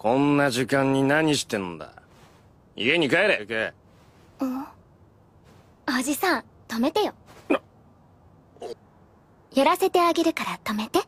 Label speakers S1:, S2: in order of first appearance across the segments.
S1: こんな時間に何してんだ。家に帰れ。
S2: おじさん、止めてよ。やらせてあげるから止めて。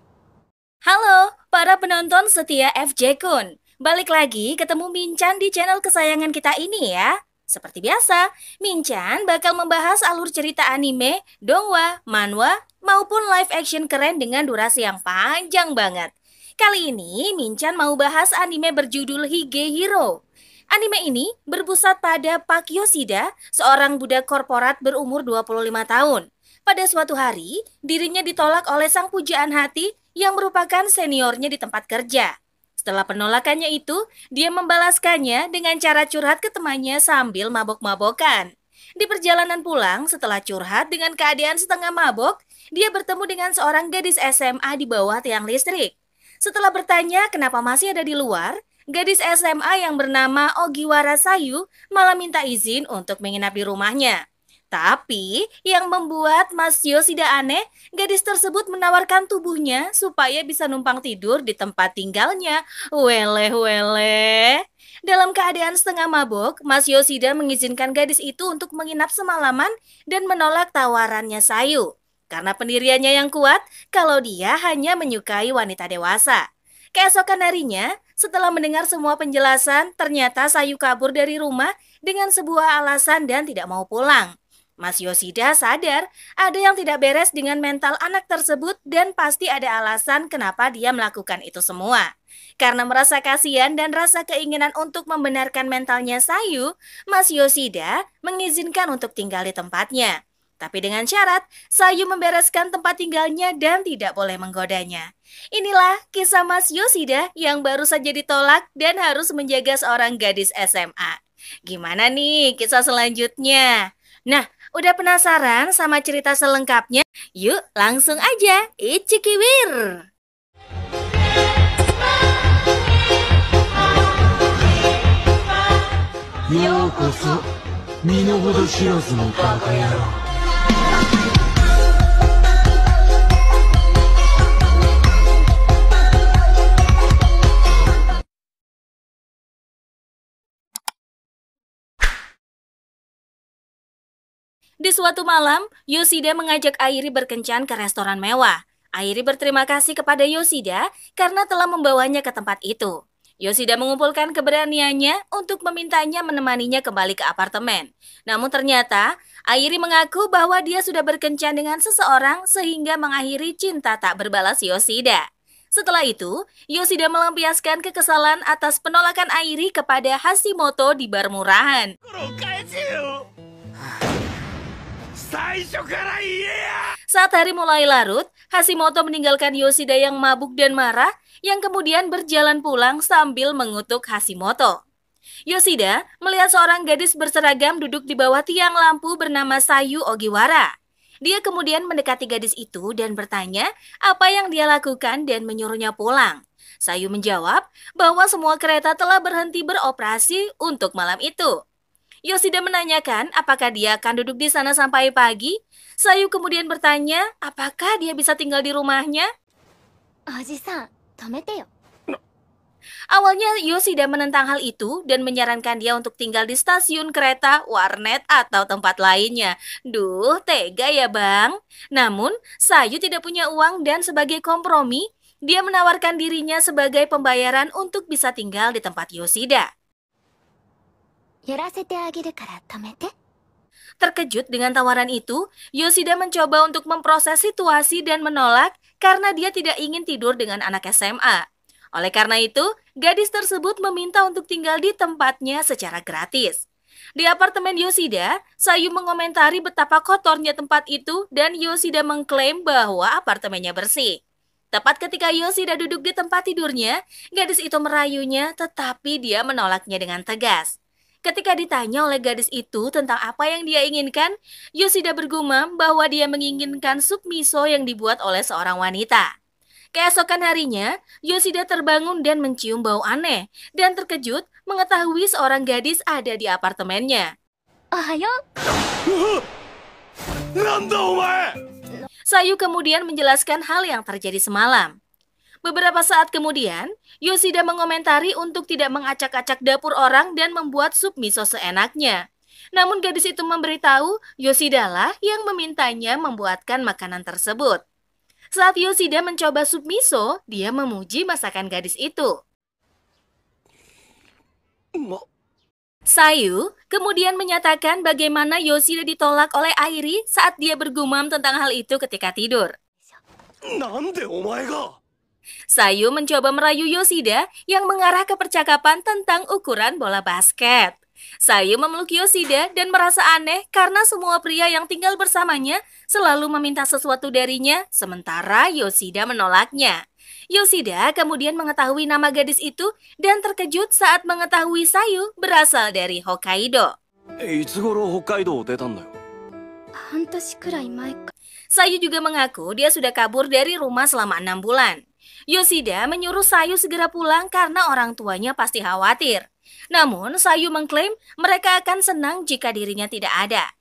S3: Halo, para penonton setia FJ Kun. Balik lagi ketemu Minchan di channel kesayangan kita ini ya. Seperti biasa, Minchan bakal membahas alur cerita anime, dongwa, manhwa, maupun live action keren dengan durasi yang panjang banget. Kali ini, Minchan mau bahas anime berjudul Hige Hero. Anime ini berpusat pada Park Yoshida, seorang budak korporat berumur 25 tahun. Pada suatu hari, dirinya ditolak oleh sang pujaan hati yang merupakan seniornya di tempat kerja. Setelah penolakannya itu, dia membalaskannya dengan cara curhat ke temannya sambil mabok-mabokan. Di perjalanan pulang, setelah curhat dengan keadaan setengah mabok, dia bertemu dengan seorang gadis SMA di bawah tiang listrik. Setelah bertanya kenapa masih ada di luar, gadis SMA yang bernama Ogiwara Sayu malah minta izin untuk menginap di rumahnya. Tapi, yang membuat Mas Yoshida aneh, gadis tersebut menawarkan tubuhnya supaya bisa numpang tidur di tempat tinggalnya. Weleh. Dalam keadaan setengah mabuk, Mas Yoshida mengizinkan gadis itu untuk menginap semalaman dan menolak tawarannya Sayu. Karena pendiriannya yang kuat, kalau dia hanya menyukai wanita dewasa. Keesokan harinya, setelah mendengar semua penjelasan, ternyata Sayu kabur dari rumah dengan sebuah alasan dan tidak mau pulang. Mas Yoshida sadar ada yang tidak beres dengan mental anak tersebut dan pasti ada alasan kenapa dia melakukan itu semua. Karena merasa kasihan dan rasa keinginan untuk membenarkan mentalnya Sayu, Mas Yoshida mengizinkan untuk tinggal di tempatnya. Tapi dengan syarat, Sayu membereskan tempat tinggalnya dan tidak boleh menggodanya. Inilah kisah Mas Yoshida yang baru saja ditolak dan harus menjaga seorang gadis SMA. Gimana nih kisah selanjutnya? Nah, udah penasaran sama cerita selengkapnya? Yuk langsung aja, icikiwir!
S4: Yokoso, Minohodo Shirozu no Bakayaro.
S3: Di suatu malam, Yoshida mengajak Airi berkencan ke restoran mewah. Airi berterima kasih kepada Yoshida karena telah membawanya ke tempat itu. Yoshida mengumpulkan keberaniannya untuk memintanya menemaninya kembali ke apartemen. Namun ternyata, Airi mengaku bahwa dia sudah berkencan dengan seseorang sehingga mengakhiri cinta tak berbalas Yoshida. Setelah itu, Yoshida melampiaskan kekesalan atas penolakan Airi kepada Hashimoto di bar murahan. Saat hari mulai larut, Hashimoto meninggalkan Yoshida yang mabuk dan marah, yang kemudian berjalan pulang sambil mengutuk Hashimoto. Yoshida melihat seorang gadis berseragam duduk di bawah tiang lampu bernama Sayu Ogiwara. Dia kemudian mendekati gadis itu dan bertanya apa yang dia lakukan dan menyuruhnya pulang. Sayu menjawab bahwa semua kereta telah berhenti beroperasi untuk malam itu. Yoshida menanyakan apakah dia akan duduk di sana sampai pagi. Sayu kemudian bertanya apakah dia bisa tinggal di rumahnya.
S2: Oji-san, tomete yo.
S3: Awalnya Yoshida menentang hal itu dan menyarankan dia untuk tinggal di stasiun kereta, warnet, atau tempat lainnya. Duh, tega ya bang. Namun, Sayu tidak punya uang dan sebagai kompromi, dia menawarkan dirinya sebagai pembayaran untuk bisa tinggal di tempat Yoshida. Terkejut dengan tawaran itu, Yoshida mencoba untuk memproses situasi dan menolak karena dia tidak ingin tidur dengan anak SMA. Oleh karena itu, gadis tersebut meminta untuk tinggal di tempatnya secara gratis. Di apartemen Yoshida, Sayu mengomentari betapa kotornya tempat itu dan Yoshida mengklaim bahwa apartemennya bersih. Tepat ketika Yoshida duduk di tempat tidurnya, gadis itu merayunya tetapi dia menolaknya dengan tegas. Ketika ditanya oleh gadis itu tentang apa yang dia inginkan, Yoshida bergumam bahwa dia menginginkan sup miso yang dibuat oleh seorang wanita. Keesokan harinya, Yoshida terbangun dan mencium bau aneh, dan terkejut mengetahui seorang gadis ada di apartemennya.
S2: Ohayo.
S3: Sayu kemudian menjelaskan hal yang terjadi semalam. Beberapa saat kemudian, Yoshida mengomentari untuk tidak mengacak-acak dapur orang dan membuat sup miso seenaknya. Namun gadis itu memberitahu Yoshida lah yang memintanya membuatkan makanan tersebut. Saat Yoshida mencoba sup miso, dia memuji masakan gadis itu. Sayu kemudian menyatakan bagaimana Yoshida ditolak oleh Airi saat dia bergumam tentang hal itu ketika tidur. Sayu mencoba merayu Yoshida yang mengarah ke percakapan tentang ukuran bola basket. Sayu memeluk Yoshida dan merasa aneh karena semua pria yang tinggal bersamanya selalu meminta sesuatu darinya, sementara Yoshida menolaknya. Yoshida kemudian mengetahui nama gadis itu dan terkejut saat mengetahui Sayu berasal dari Hokkaido.
S1: いつ頃北海道を出たんだよ。
S2: 半年くらい前か。
S3: Sayu juga mengaku dia sudah kabur dari rumah selama 6 bulan. Yoshida menyuruh Sayu segera pulang karena orang tuanya pasti khawatir. Namun Sayu mengklaim mereka akan senang jika dirinya tidak ada.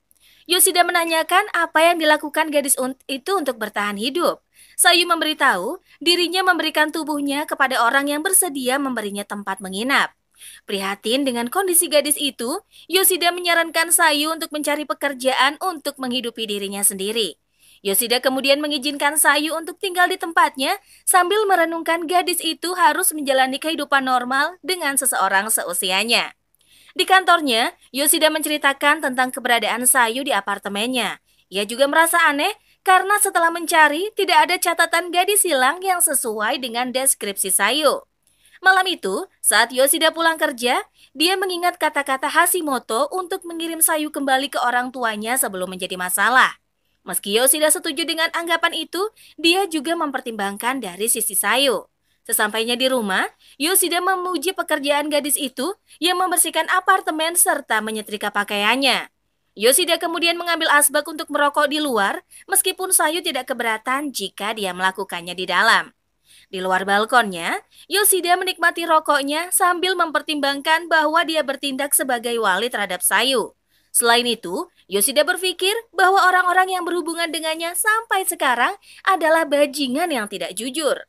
S3: Yoshida menanyakan apa yang dilakukan gadis itu untuk bertahan hidup. Sayu memberitahu dirinya memberikan tubuhnya kepada orang yang bersedia memberinya tempat menginap. Prihatin dengan kondisi gadis itu, Yoshida menyarankan Sayu untuk mencari pekerjaan untuk menghidupi dirinya sendiri. Yoshida kemudian mengizinkan Sayu untuk tinggal di tempatnya sambil merenungkan gadis itu harus menjalani kehidupan normal dengan seseorang seusianya. Di kantornya, Yoshida menceritakan tentang keberadaan Sayu di apartemennya. Ia juga merasa aneh karena setelah mencari tidak ada catatan gadis hilang yang sesuai dengan deskripsi Sayu. Malam itu, saat Yoshida pulang kerja, dia mengingat kata-kata Hashimoto untuk mengirim Sayu kembali ke orang tuanya sebelum menjadi masalah. Meski Yoshida setuju dengan anggapan itu, dia juga mempertimbangkan dari sisi Sayu. Sesampainya di rumah, Yoshida memuji pekerjaan gadis itu yang membersihkan apartemen serta menyetrika pakaiannya. Yoshida kemudian mengambil asbak untuk merokok di luar, meskipun Sayu tidak keberatan jika dia melakukannya di dalam. Di luar balkonnya, Yoshida menikmati rokoknya sambil mempertimbangkan bahwa dia bertindak sebagai wali terhadap Sayu. Selain itu, Yoshida berpikir bahwa orang-orang yang berhubungan dengannya sampai sekarang adalah bajingan yang tidak jujur.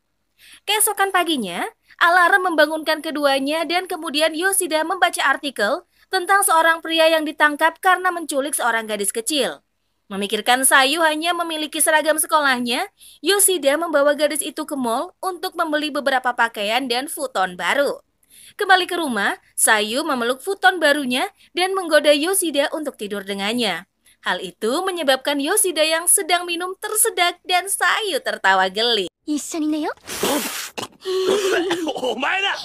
S3: Keesokan paginya, alarm membangunkan keduanya dan kemudian Yoshida membaca artikel tentang seorang pria yang ditangkap karena menculik seorang gadis kecil. Memikirkan Sayu hanya memiliki seragam sekolahnya, Yoshida membawa gadis itu ke mall untuk membeli beberapa pakaian dan futon baru. Kembali ke rumah, Sayu memeluk futon barunya dan menggoda Yoshida untuk tidur dengannya. Hal itu menyebabkan Yoshida yang sedang minum tersedak dan Sayu tertawa geli.
S2: 一緒に寝よ。
S1: お前だ。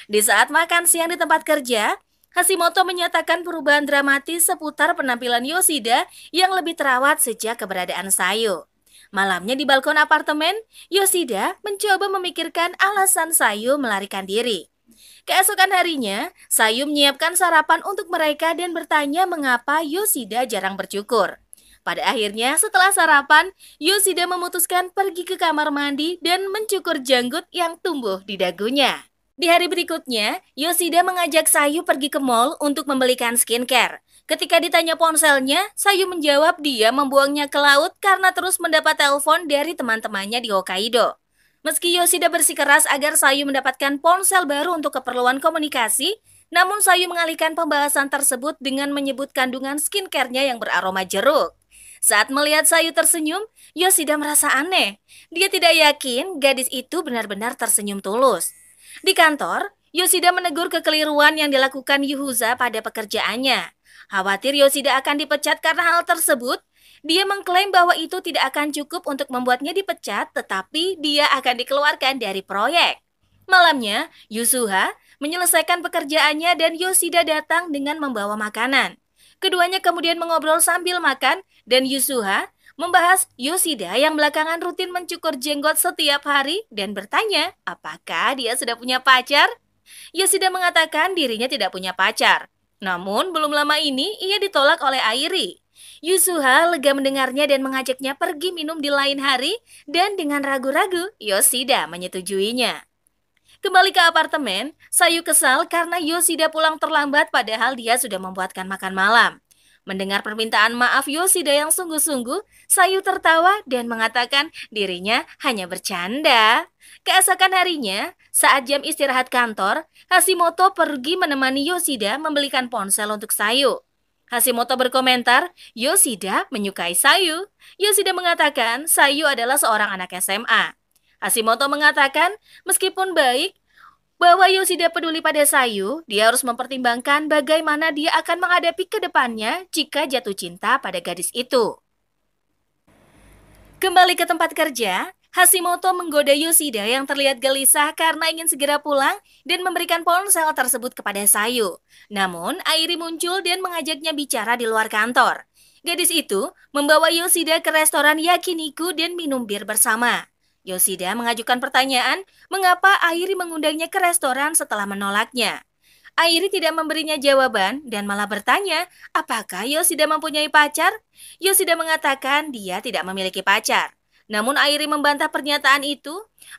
S3: Di saat makan siang di tempat kerja, Hashimoto menyatakan perubahan dramatis seputar penampilan Yoshida yang lebih terawat sejak keberadaan Sayu. Malamnya di balkon apartemen, Yoshida mencoba memikirkan alasan Sayu melarikan diri. Keesokan harinya, Sayu menyiapkan sarapan untuk mereka dan bertanya mengapa Yoshida jarang bercukur. Pada akhirnya, setelah sarapan, Yoshida memutuskan pergi ke kamar mandi dan mencukur janggut yang tumbuh di dagunya. Di hari berikutnya, Yoshida mengajak Sayu pergi ke mall untuk membelikan skincare. Ketika ditanya ponselnya, Sayu menjawab dia membuangnya ke laut karena terus mendapat telepon dari teman-temannya di Hokkaido. Meski Yoshida bersikeras agar Sayu mendapatkan ponsel baru untuk keperluan komunikasi, namun Sayu mengalihkan pembahasan tersebut dengan menyebut kandungan skincare-nya yang beraroma jeruk. Saat melihat Sayu tersenyum, Yoshida merasa aneh. Dia tidak yakin gadis itu benar-benar tersenyum tulus. Di kantor, Yoshida menegur kekeliruan yang dilakukan Yuhuza pada pekerjaannya. Khawatir Yoshida akan dipecat karena hal tersebut, dia mengklaim bahwa itu tidak akan cukup untuk membuatnya dipecat, tetapi dia akan dikeluarkan dari proyek. Malamnya, Yusuha menyelesaikan pekerjaannya dan Yoshida datang dengan membawa makanan. Keduanya kemudian mengobrol sambil makan dan Yusuha membahas Yoshida yang belakangan rutin mencukur jenggot setiap hari dan bertanya apakah dia sudah punya pacar. Yoshida mengatakan dirinya tidak punya pacar. Namun belum lama ini ia ditolak oleh Airi. Yusuha lega mendengarnya dan mengajaknya pergi minum di lain hari dan dengan ragu-ragu Yoshida menyetujuinya. Kembali ke apartemen, Sayu kesal karena Yoshida pulang terlambat padahal dia sudah membuatkan makan malam. Mendengar permintaan maaf Yoshida yang sungguh-sungguh, Sayu tertawa dan mengatakan dirinya hanya bercanda. Keesokan harinya, saat jam istirahat kantor, Hashimoto pergi menemani Yoshida membelikan ponsel untuk Sayu. Hashimoto berkomentar, Yoshida menyukai Sayu. Yoshida mengatakan Sayu adalah seorang anak SMA. Hashimoto mengatakan, meskipun baik, bahwa Yoshida peduli pada Sayu, dia harus mempertimbangkan bagaimana dia akan menghadapi ke depannya jika jatuh cinta pada gadis itu. Kembali ke tempat kerja, Hashimoto menggoda Yoshida yang terlihat gelisah karena ingin segera pulang dan memberikan ponsel tersebut kepada Sayu. Namun, Airi muncul dan mengajaknya bicara di luar kantor. Gadis itu membawa Yoshida ke restoran yakiniku dan minum bir bersama. Yoshida mengajukan pertanyaan, mengapa Airi mengundangnya ke restoran setelah menolaknya. Airi tidak memberinya jawaban dan malah bertanya, apakah Yoshida mempunyai pacar? Yoshida mengatakan dia tidak memiliki pacar. Namun Airi membantah pernyataan itu,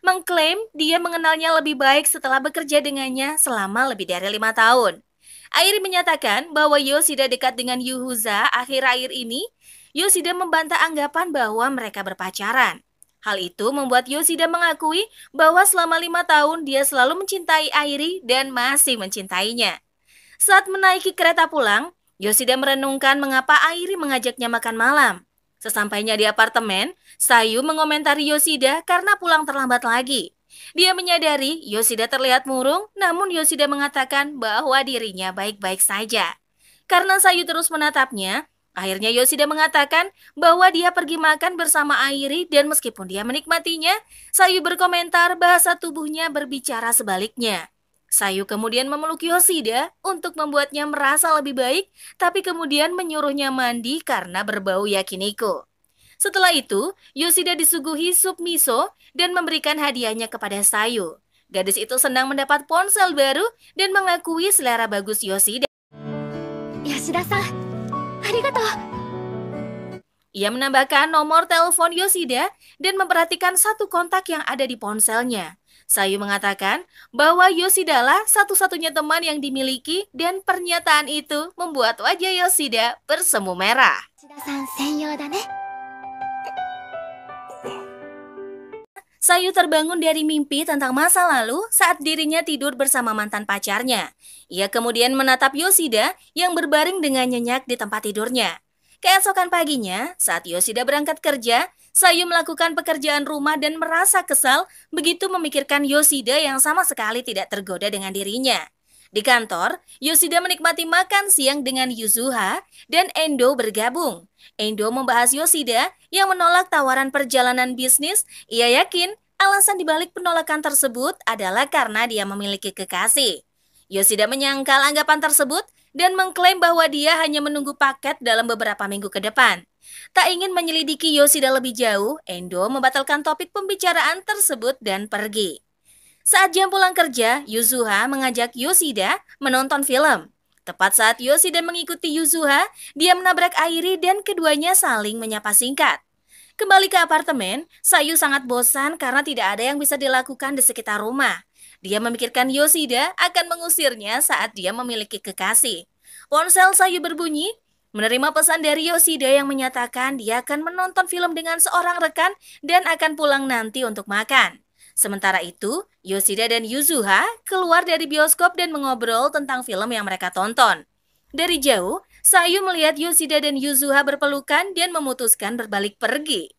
S3: mengklaim dia mengenalnya lebih baik setelah bekerja dengannya selama lebih dari 5 tahun. Airi menyatakan bahwa Yoshida dekat dengan Yuhuza akhir-akhir ini. Yoshida membantah anggapan bahwa mereka berpacaran. Hal itu membuat Yoshida mengakui bahwa selama 5 tahun dia selalu mencintai Airi dan masih mencintainya. Saat menaiki kereta pulang, Yoshida merenungkan mengapa Airi mengajaknya makan malam. Sesampainya di apartemen, Sayu mengomentari Yoshida karena pulang terlambat lagi. Dia menyadari Yoshida terlihat murung, namun Yoshida mengatakan bahwa dirinya baik-baik saja. Karena Sayu terus menatapnya, akhirnya Yoshida mengatakan bahwa dia pergi makan bersama Airi dan meskipun dia menikmatinya, Sayu berkomentar bahasa tubuhnya berbicara sebaliknya. Sayu kemudian memeluk Yoshida untuk membuatnya merasa lebih baik, tapi kemudian menyuruhnya mandi karena berbau yakiniku. Setelah itu, Yoshida disuguhi sup miso dan memberikan hadiahnya kepada Sayu. Gadis itu senang mendapat ponsel baru dan mengakui selera bagus Yoshida.
S2: Yoshida-san, arigatou.
S3: Ia menambahkan nomor telepon Yoshida dan memperhatikan satu kontak yang ada di ponselnya. Sayu mengatakan bahwa Yoshida lah satu-satunya teman yang dimiliki dan pernyataan itu membuat wajah Yoshida bersemu merah.
S2: Yoshida-san senyou da ne.
S3: Sayu terbangun dari mimpi tentang masa lalu saat dirinya tidur bersama mantan pacarnya. Ia kemudian menatap Yoshida yang berbaring dengan nyenyak di tempat tidurnya. Keesokan paginya, saat Yoshida berangkat kerja, Sayu melakukan pekerjaan rumah dan merasa kesal begitu memikirkan Yoshida yang sama sekali tidak tergoda dengan dirinya. Di kantor, Yoshida menikmati makan siang dengan Yuzuha dan Endo bergabung. Endo membahas Yoshida yang menolak tawaran perjalanan bisnis. Ia yakin alasan dibalik penolakan tersebut adalah karena dia memiliki kekasih. Yoshida menyangkal anggapan tersebut dan mengklaim bahwa dia hanya menunggu paket dalam beberapa minggu ke depan. Tak ingin menyelidiki Yoshida lebih jauh, Endo membatalkan topik pembicaraan tersebut dan pergi. Saat jam pulang kerja, Yuzuha mengajak Yoshida menonton film. Tepat saat Yoshida mengikuti Yuzuha, dia menabrak Airi dan keduanya saling menyapa singkat. Kembali ke apartemen, Sayu sangat bosan karena tidak ada yang bisa dilakukan di sekitar rumah. Dia memikirkan Yoshida akan mengusirnya saat dia memiliki kekasih. Ponsel Sayu berbunyi, menerima pesan dari Yoshida yang menyatakan dia akan menonton film dengan seorang rekan dan akan pulang nanti untuk makan. Sementara itu, Yoshida dan Yuzuha keluar dari bioskop dan mengobrol tentang film yang mereka tonton. Dari jauh, Sayu melihat Yoshida dan Yuzuha berpelukan dan memutuskan berbalik pergi.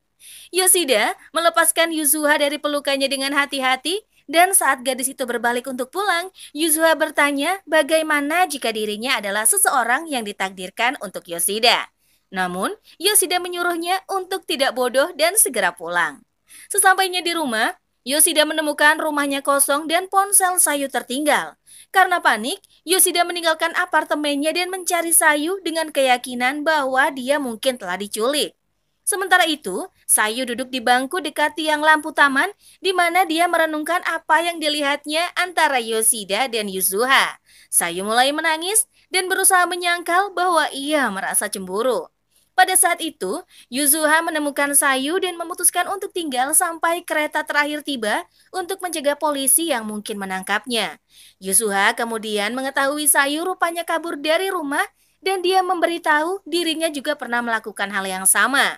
S3: Yoshida melepaskan Yuzuha dari pelukannya dengan hati-hati dan saat gadis itu berbalik untuk pulang, Yuzuha bertanya bagaimana jika dirinya adalah seseorang yang ditakdirkan untuk Yoshida. Namun, Yoshida menyuruhnya untuk tidak bodoh dan segera pulang. Sesampainya di rumah, Yoshida menemukan rumahnya kosong dan ponsel Sayu tertinggal. Karena panik, Yoshida meninggalkan apartemennya dan mencari Sayu dengan keyakinan bahwa dia mungkin telah diculik. Sementara itu, Sayu duduk di bangku dekat tiang lampu taman di mana dia merenungkan apa yang dilihatnya antara Yoshida dan Yuzuha. Sayu mulai menangis dan berusaha menyangkal bahwa ia merasa cemburu. Pada saat itu, Yuzuha menemukan Sayu dan memutuskan untuk tinggal sampai kereta terakhir tiba untuk mencegah polisi yang mungkin menangkapnya. Yuzuha kemudian mengetahui Sayu rupanya kabur dari rumah dan dia memberitahu dirinya juga pernah melakukan hal yang sama.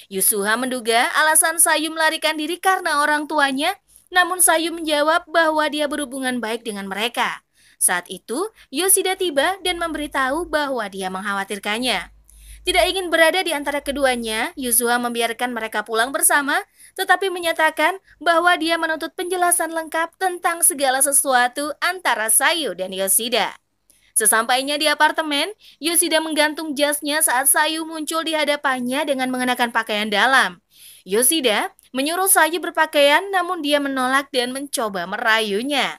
S3: Yusuha menduga alasan Sayu melarikan diri karena orang tuanya, namun Sayu menjawab bahwa dia berhubungan baik dengan mereka. Saat itu, Yoshida tiba dan memberitahu bahwa dia mengkhawatirkannya. Tidak ingin berada di antara keduanya, Yusuha membiarkan mereka pulang bersama, tetapi menyatakan bahwa dia menuntut penjelasan lengkap tentang segala sesuatu antara Sayu dan Yoshida. Sesampainya di apartemen, Yoshida menggantung jasnya saat Sayu muncul di hadapannya dengan mengenakan pakaian dalam. Yoshida menyuruh Sayu berpakaian, namun dia menolak dan mencoba merayunya.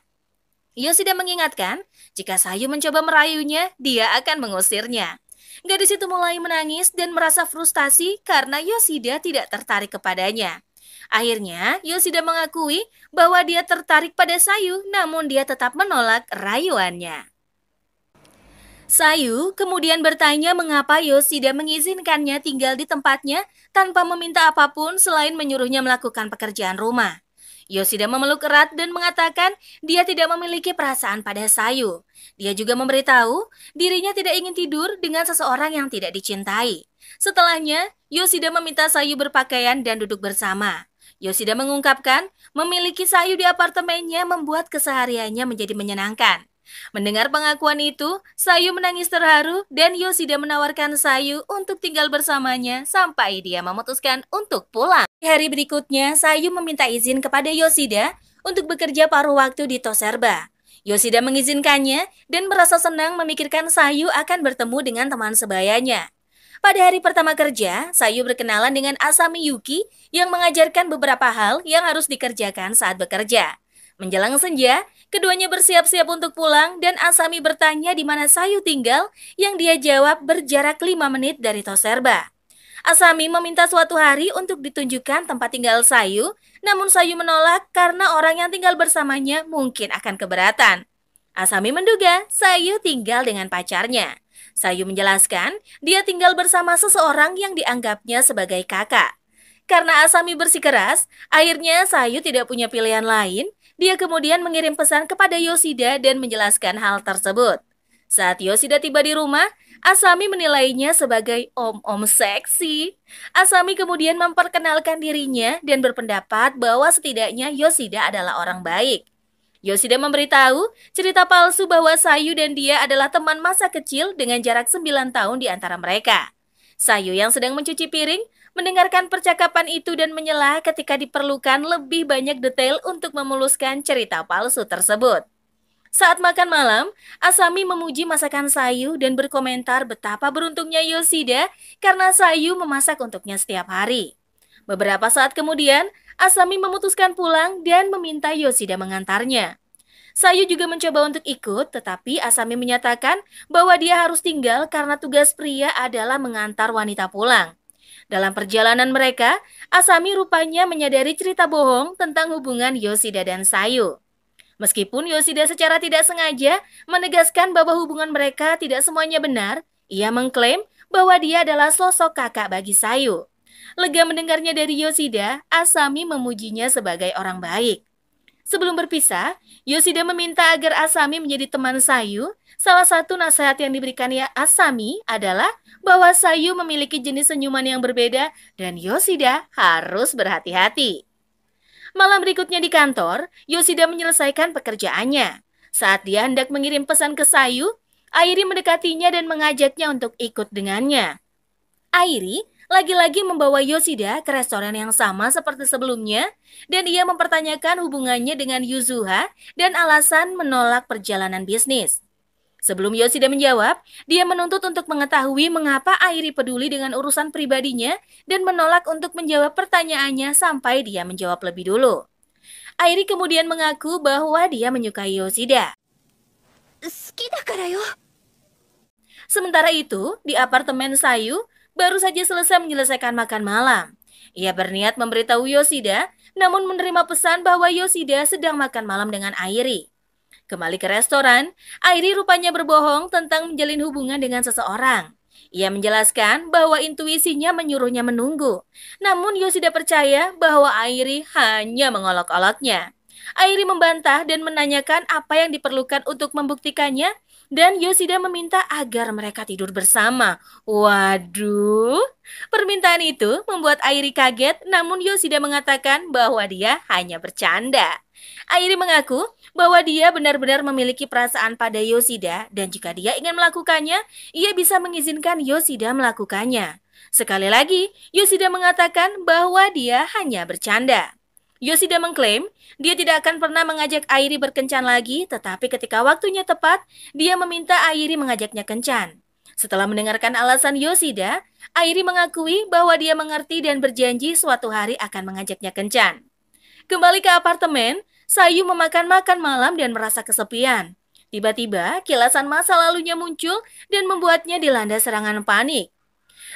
S3: Yoshida mengingatkan, jika Sayu mencoba merayunya, dia akan mengusirnya. Gadis itu mulai menangis dan merasa frustasi karena Yoshida tidak tertarik kepadanya. Akhirnya, Yoshida mengakui bahwa dia tertarik pada Sayu, namun dia tetap menolak rayuannya. Sayu kemudian bertanya mengapa Yoshida mengizinkannya tinggal di tempatnya tanpa meminta apapun selain menyuruhnya melakukan pekerjaan rumah. Yoshida memeluk erat dan mengatakan dia tidak memiliki perasaan pada Sayu. Dia juga memberitahu dirinya tidak ingin tidur dengan seseorang yang tidak dicintai. Setelahnya, Yoshida meminta Sayu berpakaian dan duduk bersama. Yoshida mengungkapkan memiliki Sayu di apartemennya membuat kesehariannya menjadi menyenangkan. Mendengar pengakuan itu, Sayu menangis terharu dan Yoshida menawarkan Sayu untuk tinggal bersamanya sampai dia memutuskan untuk pulang. Di hari berikutnya, Sayu meminta izin kepada Yoshida untuk bekerja paruh waktu di Toserba. Yoshida mengizinkannya dan merasa senang memikirkan Sayu akan bertemu dengan teman sebayanya. Pada hari pertama kerja, Sayu berkenalan dengan Asami Yuki yang mengajarkan beberapa hal yang harus dikerjakan saat bekerja. Menjelang senja, keduanya bersiap-siap untuk pulang dan Asami bertanya di mana Sayu tinggal, yang dia jawab berjarak 5 menit dari Toserba. Asami meminta suatu hari untuk ditunjukkan tempat tinggal Sayu, namun Sayu menolak karena orang yang tinggal bersamanya mungkin akan keberatan. Asami menduga Sayu tinggal dengan pacarnya. Sayu menjelaskan dia tinggal bersama seseorang yang dianggapnya sebagai kakak. Karena Asami bersikeras, akhirnya Sayu tidak punya pilihan lain. Dia kemudian mengirim pesan kepada Yoshida dan menjelaskan hal tersebut. Saat Yoshida tiba di rumah, Asami menilainya sebagai om-om seksi. Asami kemudian memperkenalkan dirinya dan berpendapat bahwa setidaknya Yoshida adalah orang baik. Yoshida memberitahu cerita palsu bahwa Sayu dan dia adalah teman masa kecil dengan jarak 9 tahun di antara mereka. Sayu yang sedang mencuci piring mendengarkan percakapan itu dan menyela ketika diperlukan lebih banyak detail untuk memuluskan cerita palsu tersebut. Saat makan malam, Asami memuji masakan Sayu dan berkomentar betapa beruntungnya Yoshida karena Sayu memasak untuknya setiap hari. Beberapa saat kemudian, Asami memutuskan pulang dan meminta Yoshida mengantarnya. Sayu juga mencoba untuk ikut, tetapi Asami menyatakan bahwa dia harus tinggal karena tugas pria adalah mengantar wanita pulang. Dalam perjalanan mereka, Asami rupanya menyadari cerita bohong tentang hubungan Yoshida dan Sayu. Meskipun Yoshida secara tidak sengaja menegaskan bahwa hubungan mereka tidak semuanya benar, ia mengklaim bahwa dia adalah sosok kakak bagi Sayu. Lega mendengarnya dari Yoshida, Asami memujinya sebagai orang baik. Sebelum berpisah, Yoshida meminta agar Asami menjadi teman Sayu. Salah satu nasihat yang diberikan Asami adalah bahwa Sayu memiliki jenis senyuman yang berbeda dan Yoshida harus berhati-hati. Malam berikutnya di kantor, Yoshida menyelesaikan pekerjaannya. Saat dia hendak mengirim pesan ke Sayu, Airi mendekatinya dan mengajaknya untuk ikut dengannya. Airi lagi-lagi membawa Yoshida ke restoran yang sama seperti sebelumnya dan ia mempertanyakan hubungannya dengan Yuzuha dan alasan menolak perjalanan bisnis. Sebelum Yoshida menjawab, dia menuntut untuk mengetahui mengapa Airi peduli dengan urusan pribadinya dan menolak untuk menjawab pertanyaannya sampai dia menjawab lebih dulu. Airi kemudian mengaku bahwa dia menyukai Yoshida. Sementara itu, di apartemen Sayu, baru saja selesai menyelesaikan makan malam. Ia berniat memberitahu Yoshida, namun menerima pesan bahwa Yoshida sedang makan malam dengan Airi. Kembali ke restoran, Airi rupanya berbohong tentang menjalin hubungan dengan seseorang. Ia menjelaskan bahwa intuisinya menyuruhnya menunggu. Namun Yoshida percaya bahwa Airi hanya mengolok-oloknya. Airi membantah dan menanyakan apa yang diperlukan untuk membuktikannya, dan Yoshida meminta agar mereka tidur bersama. Waduh, permintaan itu membuat Airi kaget, namun Yoshida mengatakan bahwa dia hanya bercanda. Airi mengaku bahwa dia benar-benar memiliki perasaan pada Yoshida dan jika dia ingin melakukannya, ia bisa mengizinkan Yoshida melakukannya. Sekali lagi, Yoshida mengatakan bahwa dia hanya bercanda. Yoshida mengklaim dia tidak akan pernah mengajak Airi berkencan lagi, tetapi ketika waktunya tepat, dia meminta Airi mengajaknya kencan. Setelah mendengarkan alasan Yoshida, Airi mengakui bahwa dia mengerti dan berjanji suatu hari akan mengajaknya kencan. Kembali ke apartemen, Sayu memakan makan malam dan merasa kesepian. Tiba-tiba, kilasan masa lalunya muncul dan membuatnya dilanda serangan panik.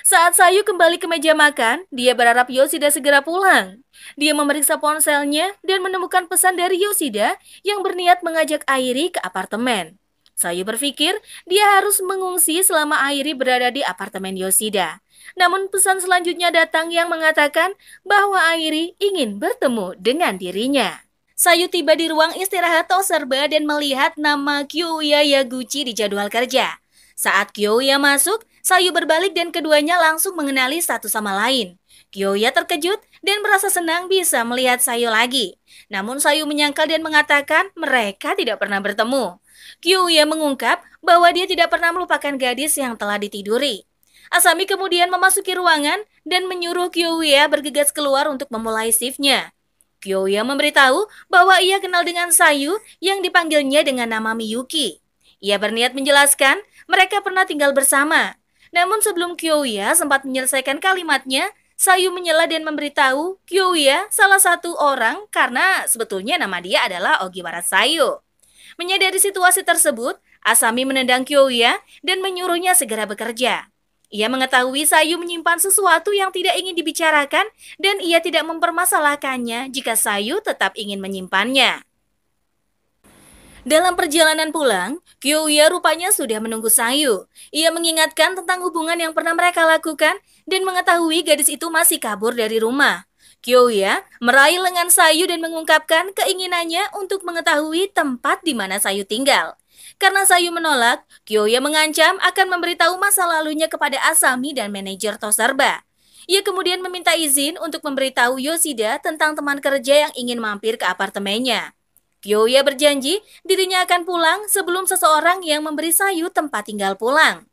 S3: Saat Sayu kembali ke meja makan, dia berharap Yoshida segera pulang. Dia memeriksa ponselnya dan menemukan pesan dari Yoshida yang berniat mengajak Airi ke apartemen. Sayu berpikir dia harus mengungsi selama Airi berada di apartemen Yoshida. Namun pesan selanjutnya datang yang mengatakan bahwa Airi ingin bertemu dengan dirinya. Sayu tiba di ruang istirahat Toserba dan melihat nama Kyoya Yaguchi di jadwal kerja. Saat Kyoya masuk, Sayu berbalik dan keduanya langsung mengenali satu sama lain. Kyoya terkejut dan merasa senang bisa melihat Sayu lagi. Namun Sayu menyangkal dan mengatakan mereka tidak pernah bertemu. Kyoya mengungkap bahwa dia tidak pernah melupakan gadis yang telah ditiduri. Asami kemudian memasuki ruangan dan menyuruh Kyoya bergegas keluar untuk memulai shiftnya. Kyoya memberitahu bahwa ia kenal dengan Sayu yang dipanggilnya dengan nama Miyuki. Ia berniat menjelaskan mereka pernah tinggal bersama. Namun sebelum Kyoya sempat menyelesaikan kalimatnya, Sayu menyela dan memberitahu Kyoya salah satu orang karena sebetulnya nama dia adalah Ogiwara Sayu. Menyadari situasi tersebut, Asami menendang Kyoya dan menyuruhnya segera bekerja. Ia mengetahui Sayu menyimpan sesuatu yang tidak ingin dibicarakan dan ia tidak mempermasalahkannya jika Sayu tetap ingin menyimpannya. Dalam perjalanan pulang, Kyoya rupanya sudah menunggu Sayu. Ia mengingatkan tentang hubungan yang pernah mereka lakukan dan mengetahui gadis itu masih kabur dari rumah. Kyoya meraih lengan Sayu dan mengungkapkan keinginannya untuk mengetahui tempat di mana Sayu tinggal. Karena Sayu menolak, Kyoya mengancam akan memberitahu masa lalunya kepada Asami dan manajer Toserba. Ia kemudian meminta izin untuk memberitahu Yoshida tentang teman kerja yang ingin mampir ke apartemennya. Kyoya berjanji dirinya akan pulang sebelum seseorang yang memberi Sayu tempat tinggal pulang.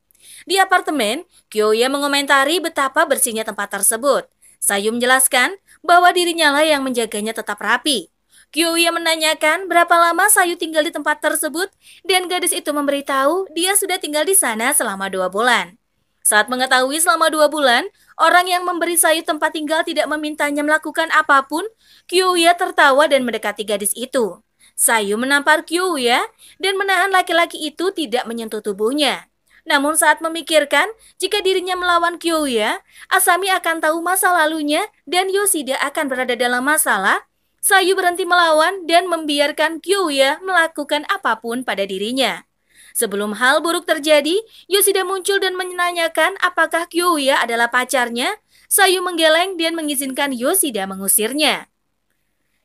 S3: Di apartemen, Kyoya mengomentari betapa bersihnya tempat tersebut. Sayu menjelaskan bahwa dirinya lah yang menjaganya tetap rapi. Kyoya menanyakan berapa lama Sayu tinggal di tempat tersebut dan gadis itu memberitahu dia sudah tinggal di sana selama 2 bulan. Saat mengetahui selama 2 bulan, orang yang memberi Sayu tempat tinggal tidak memintanya melakukan apapun, Kyoya tertawa dan mendekati gadis itu. Sayu menampar Kyoya dan menahan laki-laki itu tidak menyentuh tubuhnya. Namun saat memikirkan jika dirinya melawan Kyoya, Asami akan tahu masa lalunya dan Yoshida akan berada dalam masalah, Sayu berhenti melawan dan membiarkan Kyoya melakukan apapun pada dirinya. Sebelum hal buruk terjadi, Yoshida muncul dan menanyakan apakah Kyoya adalah pacarnya. Sayu menggeleng dan mengizinkan Yoshida mengusirnya.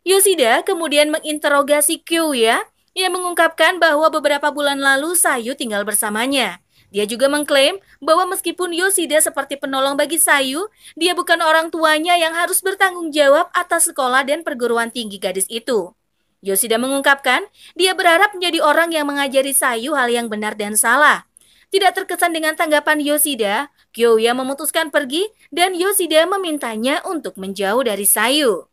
S3: Yoshida kemudian menginterogasi Kyoya yang mengungkapkan bahwa beberapa bulan lalu Sayu tinggal bersamanya. Dia juga mengklaim bahwa meskipun Yoshida seperti penolong bagi Sayu, dia bukan orang tuanya yang harus bertanggung jawab atas sekolah dan perguruan tinggi gadis itu. Yoshida mengungkapkan dia berharap menjadi orang yang mengajari Sayu hal yang benar dan salah. Tidak terkesan dengan tanggapan Yoshida, Kyoya memutuskan pergi dan Yoshida memintanya untuk menjauh dari Sayu.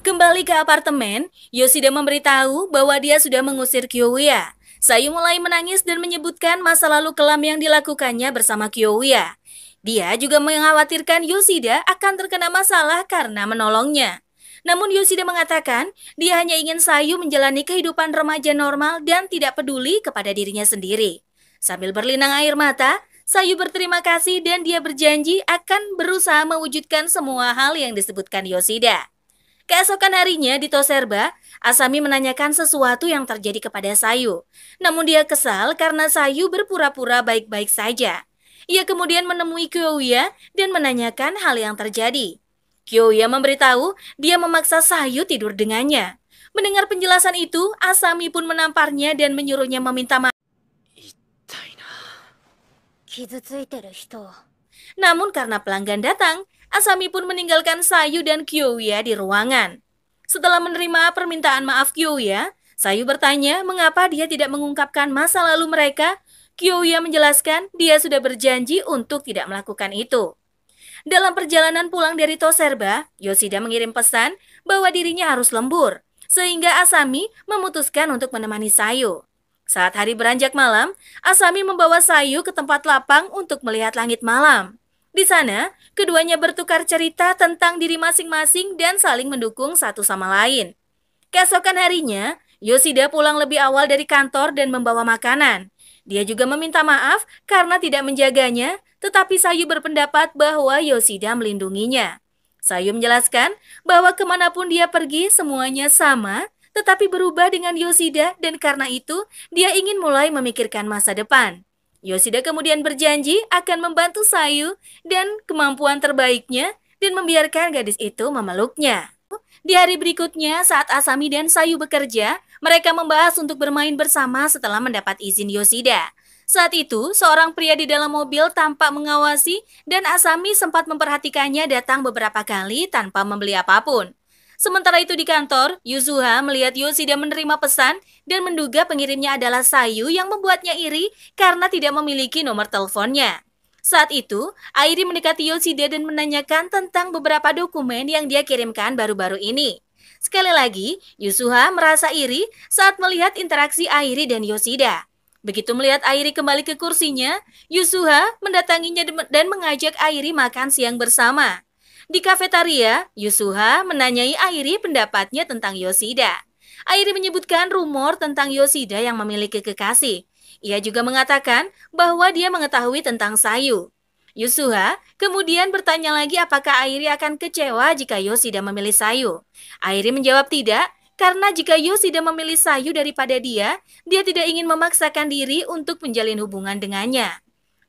S3: Kembali ke apartemen, Yoshida memberitahu bahwa dia sudah mengusir Kyoya. Sayu mulai menangis dan menyebutkan masa lalu kelam yang dilakukannya bersama Kyoya. Dia juga mengkhawatirkan Yoshida akan terkena masalah karena menolongnya. Namun Yoshida mengatakan dia hanya ingin Sayu menjalani kehidupan remaja normal dan tidak peduli kepada dirinya sendiri. Sambil berlinang air mata, Sayu berterima kasih dan dia berjanji akan berusaha mewujudkan semua hal yang disebutkan Yoshida. Keesokan harinya di Toserba, Asami menanyakan sesuatu yang terjadi kepada Sayu. Namun dia kesal karena Sayu berpura-pura baik-baik saja. Ia kemudian menemui Kyoya dan menanyakan hal yang terjadi. Kyoya memberitahu dia memaksa Sayu tidur dengannya. Mendengar penjelasan itu, Asami pun menamparnya dan menyuruhnya meminta maaf. Namun karena pelanggan datang, Asami pun meninggalkan Sayu dan Kyoya di ruangan. Setelah menerima permintaan maaf Kyoya, Sayu bertanya mengapa dia tidak mengungkapkan masa lalu mereka. Kyoya menjelaskan dia sudah berjanji untuk tidak melakukan itu. Dalam perjalanan pulang dari Toserba, Yoshida mengirim pesan bahwa dirinya harus lembur, sehingga Asami memutuskan untuk menemani Sayu. Saat hari beranjak malam, Asami membawa Sayu ke tempat lapang untuk melihat langit malam. Di sana, keduanya bertukar cerita tentang diri masing-masing dan saling mendukung satu sama lain. Keesokan harinya, Yoshida pulang lebih awal dari kantor dan membawa makanan. Dia juga meminta maaf karena tidak menjaganya, tetapi Sayu berpendapat bahwa Yoshida melindunginya. Sayu menjelaskan bahwa kemanapun dia pergi semuanya sama, tetapi berubah dengan Yoshida dan karena itu dia ingin mulai memikirkan masa depan. Yoshida kemudian berjanji akan membantu Sayu dan kemampuan terbaiknya dan membiarkan gadis itu memeluknya. Di hari berikutnya, saat Asami dan Sayu bekerja, mereka membahas untuk bermain bersama setelah mendapat izin Yoshida. Saat itu, seorang pria di dalam mobil tampak mengawasi dan Asami sempat memperhatikannya datang beberapa kali tanpa membeli apapun. Sementara itu di kantor, Yuzuha melihat Yoshida menerima pesan dan menduga pengirimnya adalah Sayu yang membuatnya iri karena tidak memiliki nomor teleponnya. Saat itu, Airi mendekati Yoshida dan menanyakan tentang beberapa dokumen yang dia kirimkan baru-baru ini. Sekali lagi, Yuzuha merasa iri saat melihat interaksi Airi dan Yoshida. Begitu melihat Airi kembali ke kursinya, Yuzuha mendatanginya dan mengajak Airi makan siang bersama. Di kafetaria, Yuzuha menanyai Airi pendapatnya tentang Yoshida. Airi menyebutkan rumor tentang Yoshida yang memiliki kekasih. Ia juga mengatakan bahwa dia mengetahui tentang Sayu. Yuzuha kemudian bertanya lagi apakah Airi akan kecewa jika Yoshida memilih Sayu. Airi menjawab tidak, karena jika Yoshida memilih Sayu daripada dia tidak ingin memaksakan diri untuk menjalin hubungan dengannya.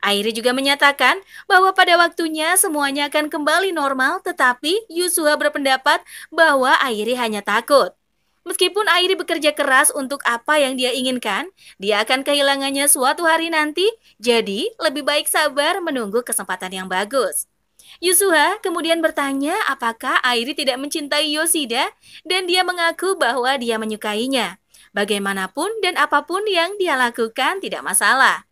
S3: Airi juga menyatakan bahwa pada waktunya semuanya akan kembali normal, tetapi Yuzuha berpendapat bahwa Airi hanya takut. Meskipun Airi bekerja keras untuk apa yang dia inginkan, dia akan kehilangannya suatu hari nanti, jadi lebih baik sabar menunggu kesempatan yang bagus. Yuzuha kemudian bertanya apakah Airi tidak mencintai Yoshida dan dia mengaku bahwa dia menyukainya. Bagaimanapun dan apapun yang dia lakukan tidak masalah.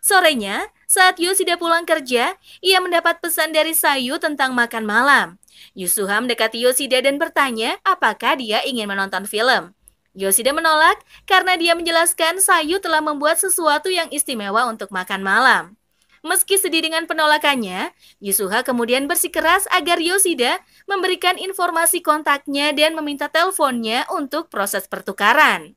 S3: Sorenya, saat Yoshida pulang kerja, ia mendapat pesan dari Sayu tentang makan malam. Yuzuha mendekati Yoshida dan bertanya apakah dia ingin menonton film. Yoshida menolak karena dia menjelaskan Sayu telah membuat sesuatu yang istimewa untuk makan malam. Meski sedih dengan penolakannya, Yuzuha kemudian bersikeras agar Yoshida memberikan informasi kontaknya dan meminta teleponnya untuk proses pertukaran.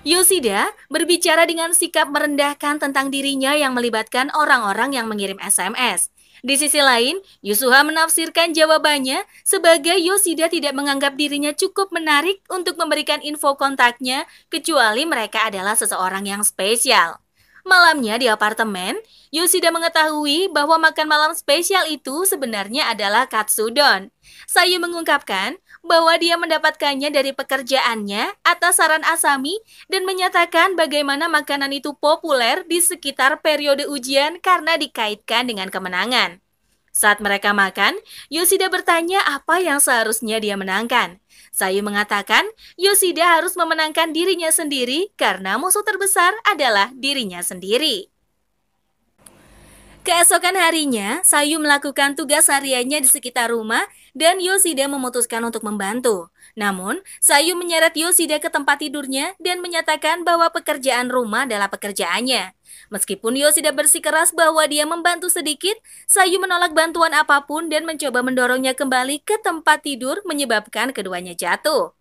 S3: Yoshida berbicara dengan sikap merendahkan tentang dirinya yang melibatkan orang-orang yang mengirim SMS. Di sisi lain, Yuzuha menafsirkan jawabannya sebagai Yoshida tidak menganggap dirinya cukup menarik untuk memberikan info kontaknya kecuali mereka adalah seseorang yang spesial. Malamnya di apartemen, Yoshida mengetahui bahwa makan malam spesial itu sebenarnya adalah katsudon. Sayu mengungkapkan bahwa dia mendapatkannya dari pekerjaannya atas saran Asami dan menyatakan bagaimana makanan itu populer di sekitar periode ujian karena dikaitkan dengan kemenangan. Saat mereka makan, Yoshida bertanya apa yang seharusnya dia menangkan. Sayu mengatakan Yoshida harus memenangkan dirinya sendiri karena musuh terbesar adalah dirinya sendiri. Keesokan harinya, Sayu melakukan tugas hariannya di sekitar rumah dan Yoshida memutuskan untuk membantu. Namun, Sayu menyeret Yoshida ke tempat tidurnya dan menyatakan bahwa pekerjaan rumah adalah pekerjaannya. Meskipun Yoshida bersikeras bahwa dia membantu sedikit, Sayu menolak bantuan apapun dan mencoba mendorongnya kembali ke tempat tidur menyebabkan keduanya jatuh.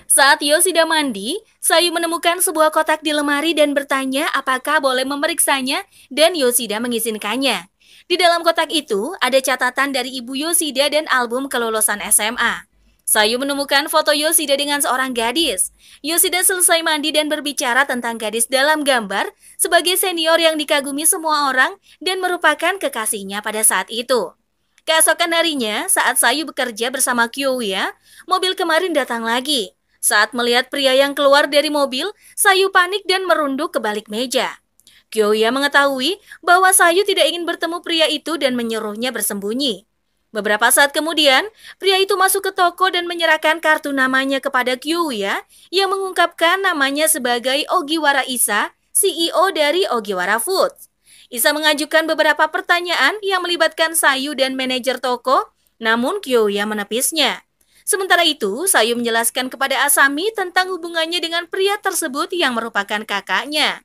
S3: Saat Yoshida mandi, Sayu menemukan sebuah kotak di lemari dan bertanya apakah boleh memeriksanya dan Yoshida mengizinkannya. Di dalam kotak itu ada catatan dari ibu Yoshida dan album kelulusan SMA. Sayu menemukan foto Yoshida dengan seorang gadis. Yoshida selesai mandi dan berbicara tentang gadis dalam gambar sebagai senior yang dikagumi semua orang dan merupakan kekasihnya pada saat itu. Keesokan harinya, saat Sayu bekerja bersama Kyoya, mobil kemarin datang lagi. Saat melihat pria yang keluar dari mobil, Sayu panik dan merunduk ke balik meja. Kyoya mengetahui bahwa Sayu tidak ingin bertemu pria itu dan menyuruhnya bersembunyi. Beberapa saat kemudian, pria itu masuk ke toko dan menyerahkan kartu namanya kepada Kyoya yang mengungkapkan namanya sebagai Ogiwara Isa, CEO dari Ogiwara Foods. Isa mengajukan beberapa pertanyaan yang melibatkan Sayu dan manajer toko, namun Kyoya menepisnya. Sementara itu, Sayu menjelaskan kepada Asami tentang hubungannya dengan pria tersebut yang merupakan kakaknya.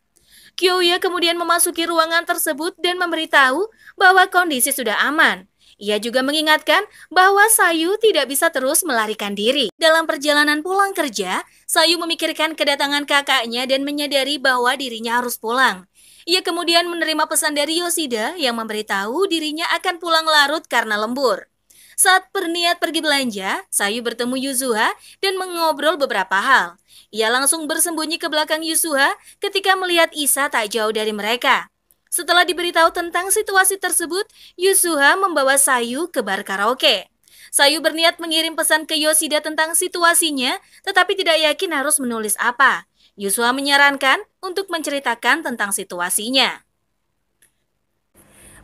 S3: Kyoya kemudian memasuki ruangan tersebut dan memberitahu bahwa kondisi sudah aman. Ia juga mengingatkan bahwa Sayu tidak bisa terus melarikan diri. Dalam perjalanan pulang kerja, Sayu memikirkan kedatangan kakaknya dan menyadari bahwa dirinya harus pulang. Ia kemudian menerima pesan dari Yoshida yang memberitahu dirinya akan pulang larut karena lembur. Saat berniat pergi belanja, Sayu bertemu Yuzuha dan mengobrol beberapa hal. Ia langsung bersembunyi ke belakang Yuzuha ketika melihat Isa tak jauh dari mereka. Setelah diberitahu tentang situasi tersebut, Yuzuha membawa Sayu ke bar karaoke. Sayu berniat mengirim pesan ke Yoshida tentang situasinya, tetapi tidak yakin harus menulis apa. Yuzuha menyarankan untuk menceritakan tentang situasinya.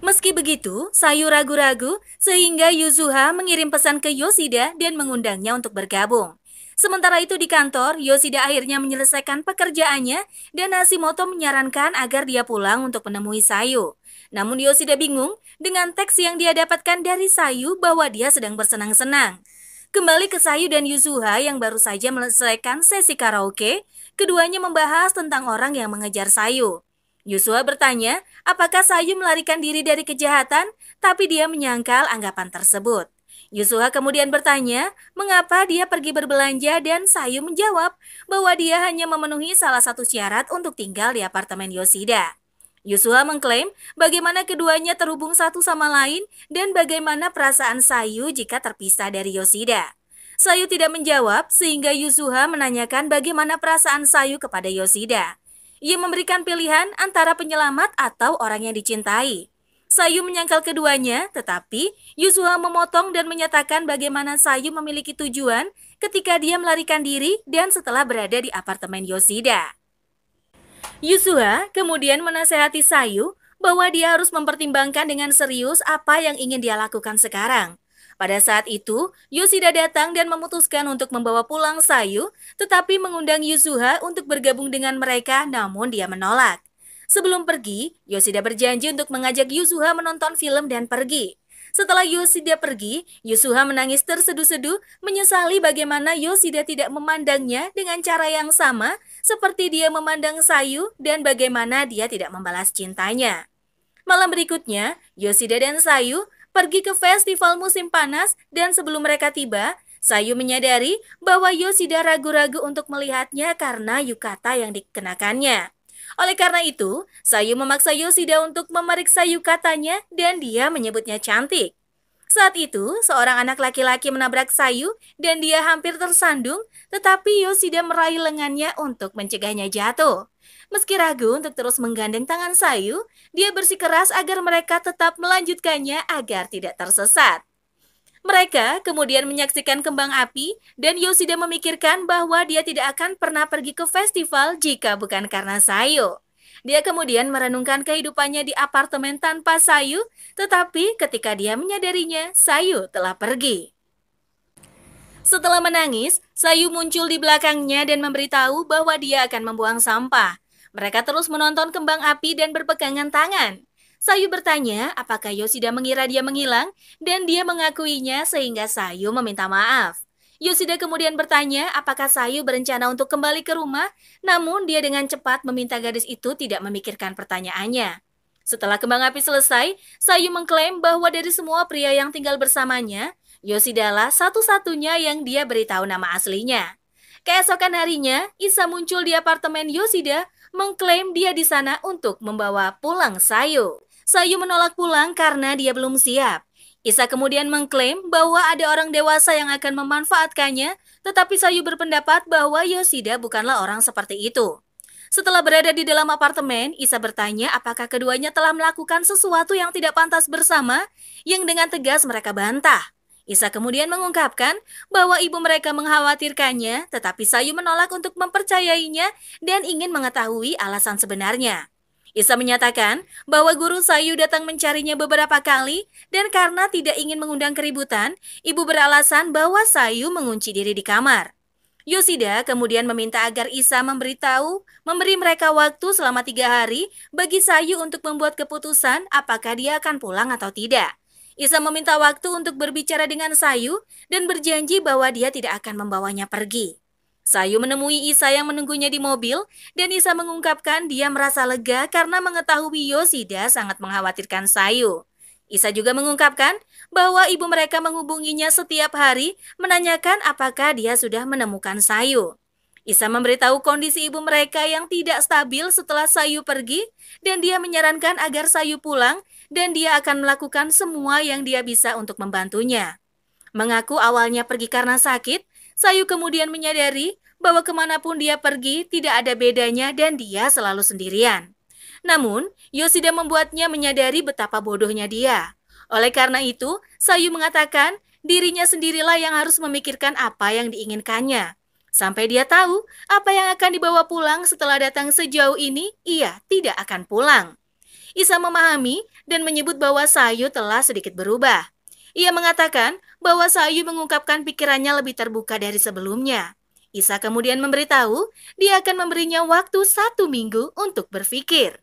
S3: Meski begitu, Sayu ragu-ragu sehingga Yuzuha mengirim pesan ke Yoshida dan mengundangnya untuk bergabung. Sementara itu di kantor, Yoshida akhirnya menyelesaikan pekerjaannya dan Hashimoto menyarankan agar dia pulang untuk menemui Sayu. Namun Yoshida bingung dengan teks yang dia dapatkan dari Sayu bahwa dia sedang bersenang-senang. Kembali ke Sayu dan Yuzuha yang baru saja menyelesaikan sesi karaoke, keduanya membahas tentang orang yang mengejar Sayu. Yuzuha bertanya apakah Sayu melarikan diri dari kejahatan, tapi dia menyangkal anggapan tersebut. Yuzuha kemudian bertanya mengapa dia pergi berbelanja dan Sayu menjawab bahwa dia hanya memenuhi salah satu syarat untuk tinggal di apartemen Yoshida. Yuzuha mengklaim bagaimana keduanya terhubung satu sama lain dan bagaimana perasaan Sayu jika terpisah dari Yoshida. Sayu tidak menjawab sehingga Yuzuha menanyakan bagaimana perasaan Sayu kepada Yoshida. Ia memberikan pilihan antara penyelamat atau orang yang dicintai. Sayu menyangkal keduanya, tetapi Yuzuha memotong dan menyatakan bagaimana Sayu memiliki tujuan ketika dia melarikan diri dan setelah berada di apartemen Yoshida. Yuzuha kemudian menasehati Sayu bahwa dia harus mempertimbangkan dengan serius apa yang ingin dia lakukan sekarang. Pada saat itu, Yoshida datang dan memutuskan untuk membawa pulang Sayu, tetapi mengundang Yuzuha untuk bergabung dengan mereka, namun dia menolak. Sebelum pergi, Yoshida berjanji untuk mengajak Yuzuha menonton film dan pergi. Setelah Yoshida pergi, Yuzuha menangis terseduh-seduh, menyesali bagaimana Yoshida tidak memandangnya dengan cara yang sama seperti dia memandang Sayu dan bagaimana dia tidak membalas cintanya. Malam berikutnya, Yoshida dan Sayu pergi ke festival musim panas dan sebelum mereka tiba, Sayu menyadari bahwa Yoshida ragu-ragu untuk melihatnya karena yukata yang dikenakannya. Oleh karena itu, Sayu memaksa Yoshida untuk memeriksa yukatanya dan dia menyebutnya cantik. Saat itu, seorang anak laki-laki menabrak Sayu dan dia hampir tersandung, tetapi Yoshida meraih lengannya untuk mencegahnya jatuh. Meski ragu untuk terus menggandeng tangan Sayu, dia bersikeras agar mereka tetap melanjutkannya agar tidak tersesat. Mereka kemudian menyaksikan kembang api dan Yoshida memikirkan bahwa dia tidak akan pernah pergi ke festival jika bukan karena Sayu. Dia kemudian merenungkan kehidupannya di apartemen tanpa Sayu, tetapi ketika dia menyadarinya, Sayu telah pergi. Setelah menangis, Sayu muncul di belakangnya dan memberitahu bahwa dia akan membuang sampah. Mereka terus menonton kembang api dan berpegangan tangan. Sayu bertanya apakah Yoshida mengira dia menghilang dan dia mengakuinya sehingga Sayu meminta maaf. Yoshida kemudian bertanya apakah Sayu berencana untuk kembali ke rumah, namun dia dengan cepat meminta gadis itu tidak memikirkan pertanyaannya. Setelah kembang api selesai, Sayu mengklaim bahwa dari semua pria yang tinggal bersamanya, Yoshida lah satu-satunya yang dia beritahu nama aslinya. Keesokan harinya, Isa muncul di apartemen Yoshida, mengklaim dia di sana untuk membawa pulang Sayu. Sayu menolak pulang karena dia belum siap. Isa kemudian mengklaim bahwa ada orang dewasa yang akan memanfaatkannya, tetapi Sayu berpendapat bahwa Yoshida bukanlah orang seperti itu. Setelah berada di dalam apartemen, Isa bertanya apakah keduanya telah melakukan sesuatu yang tidak pantas bersama, yang dengan tegas mereka bantah. Isa kemudian mengungkapkan bahwa ibu mereka mengkhawatirkannya, tetapi Sayu menolak untuk mempercayainya dan ingin mengetahui alasan sebenarnya. Isa menyatakan bahwa guru Sayu datang mencarinya beberapa kali dan karena tidak ingin mengundang keributan, ibu beralasan bahwa Sayu mengunci diri di kamar. Yoshida kemudian meminta agar Isa memberi mereka waktu selama 3 hari bagi Sayu untuk membuat keputusan apakah dia akan pulang atau tidak. Isa meminta waktu untuk berbicara dengan Sayu dan berjanji bahwa dia tidak akan membawanya pergi. Sayu menemui Isa yang menunggunya di mobil dan Isa mengungkapkan dia merasa lega karena mengetahui Yoshida sangat mengkhawatirkan Sayu. Isa juga mengungkapkan bahwa ibu mereka menghubunginya setiap hari menanyakan apakah dia sudah menemukan Sayu. Isa memberitahu kondisi ibu mereka yang tidak stabil setelah Sayu pergi dan dia menyarankan agar Sayu pulang dan dia akan melakukan semua yang dia bisa untuk membantunya. Mengaku awalnya pergi karena sakit, Sayu kemudian menyadari bahwa kemanapun dia pergi tidak ada bedanya dan dia selalu sendirian. Namun, Yoshida membuatnya menyadari betapa bodohnya dia. Oleh karena itu, Sayu mengatakan dirinya sendirilah yang harus memikirkan apa yang diinginkannya. Sampai dia tahu apa yang akan dibawa pulang setelah datang sejauh ini, ia tidak akan pulang. Isa memahami dan menyebut bahwa Sayu telah sedikit berubah. Ia mengatakan bahwa Sayu mengungkapkan pikirannya lebih terbuka dari sebelumnya. Isa kemudian memberitahu dia akan memberinya waktu 1 minggu untuk berpikir.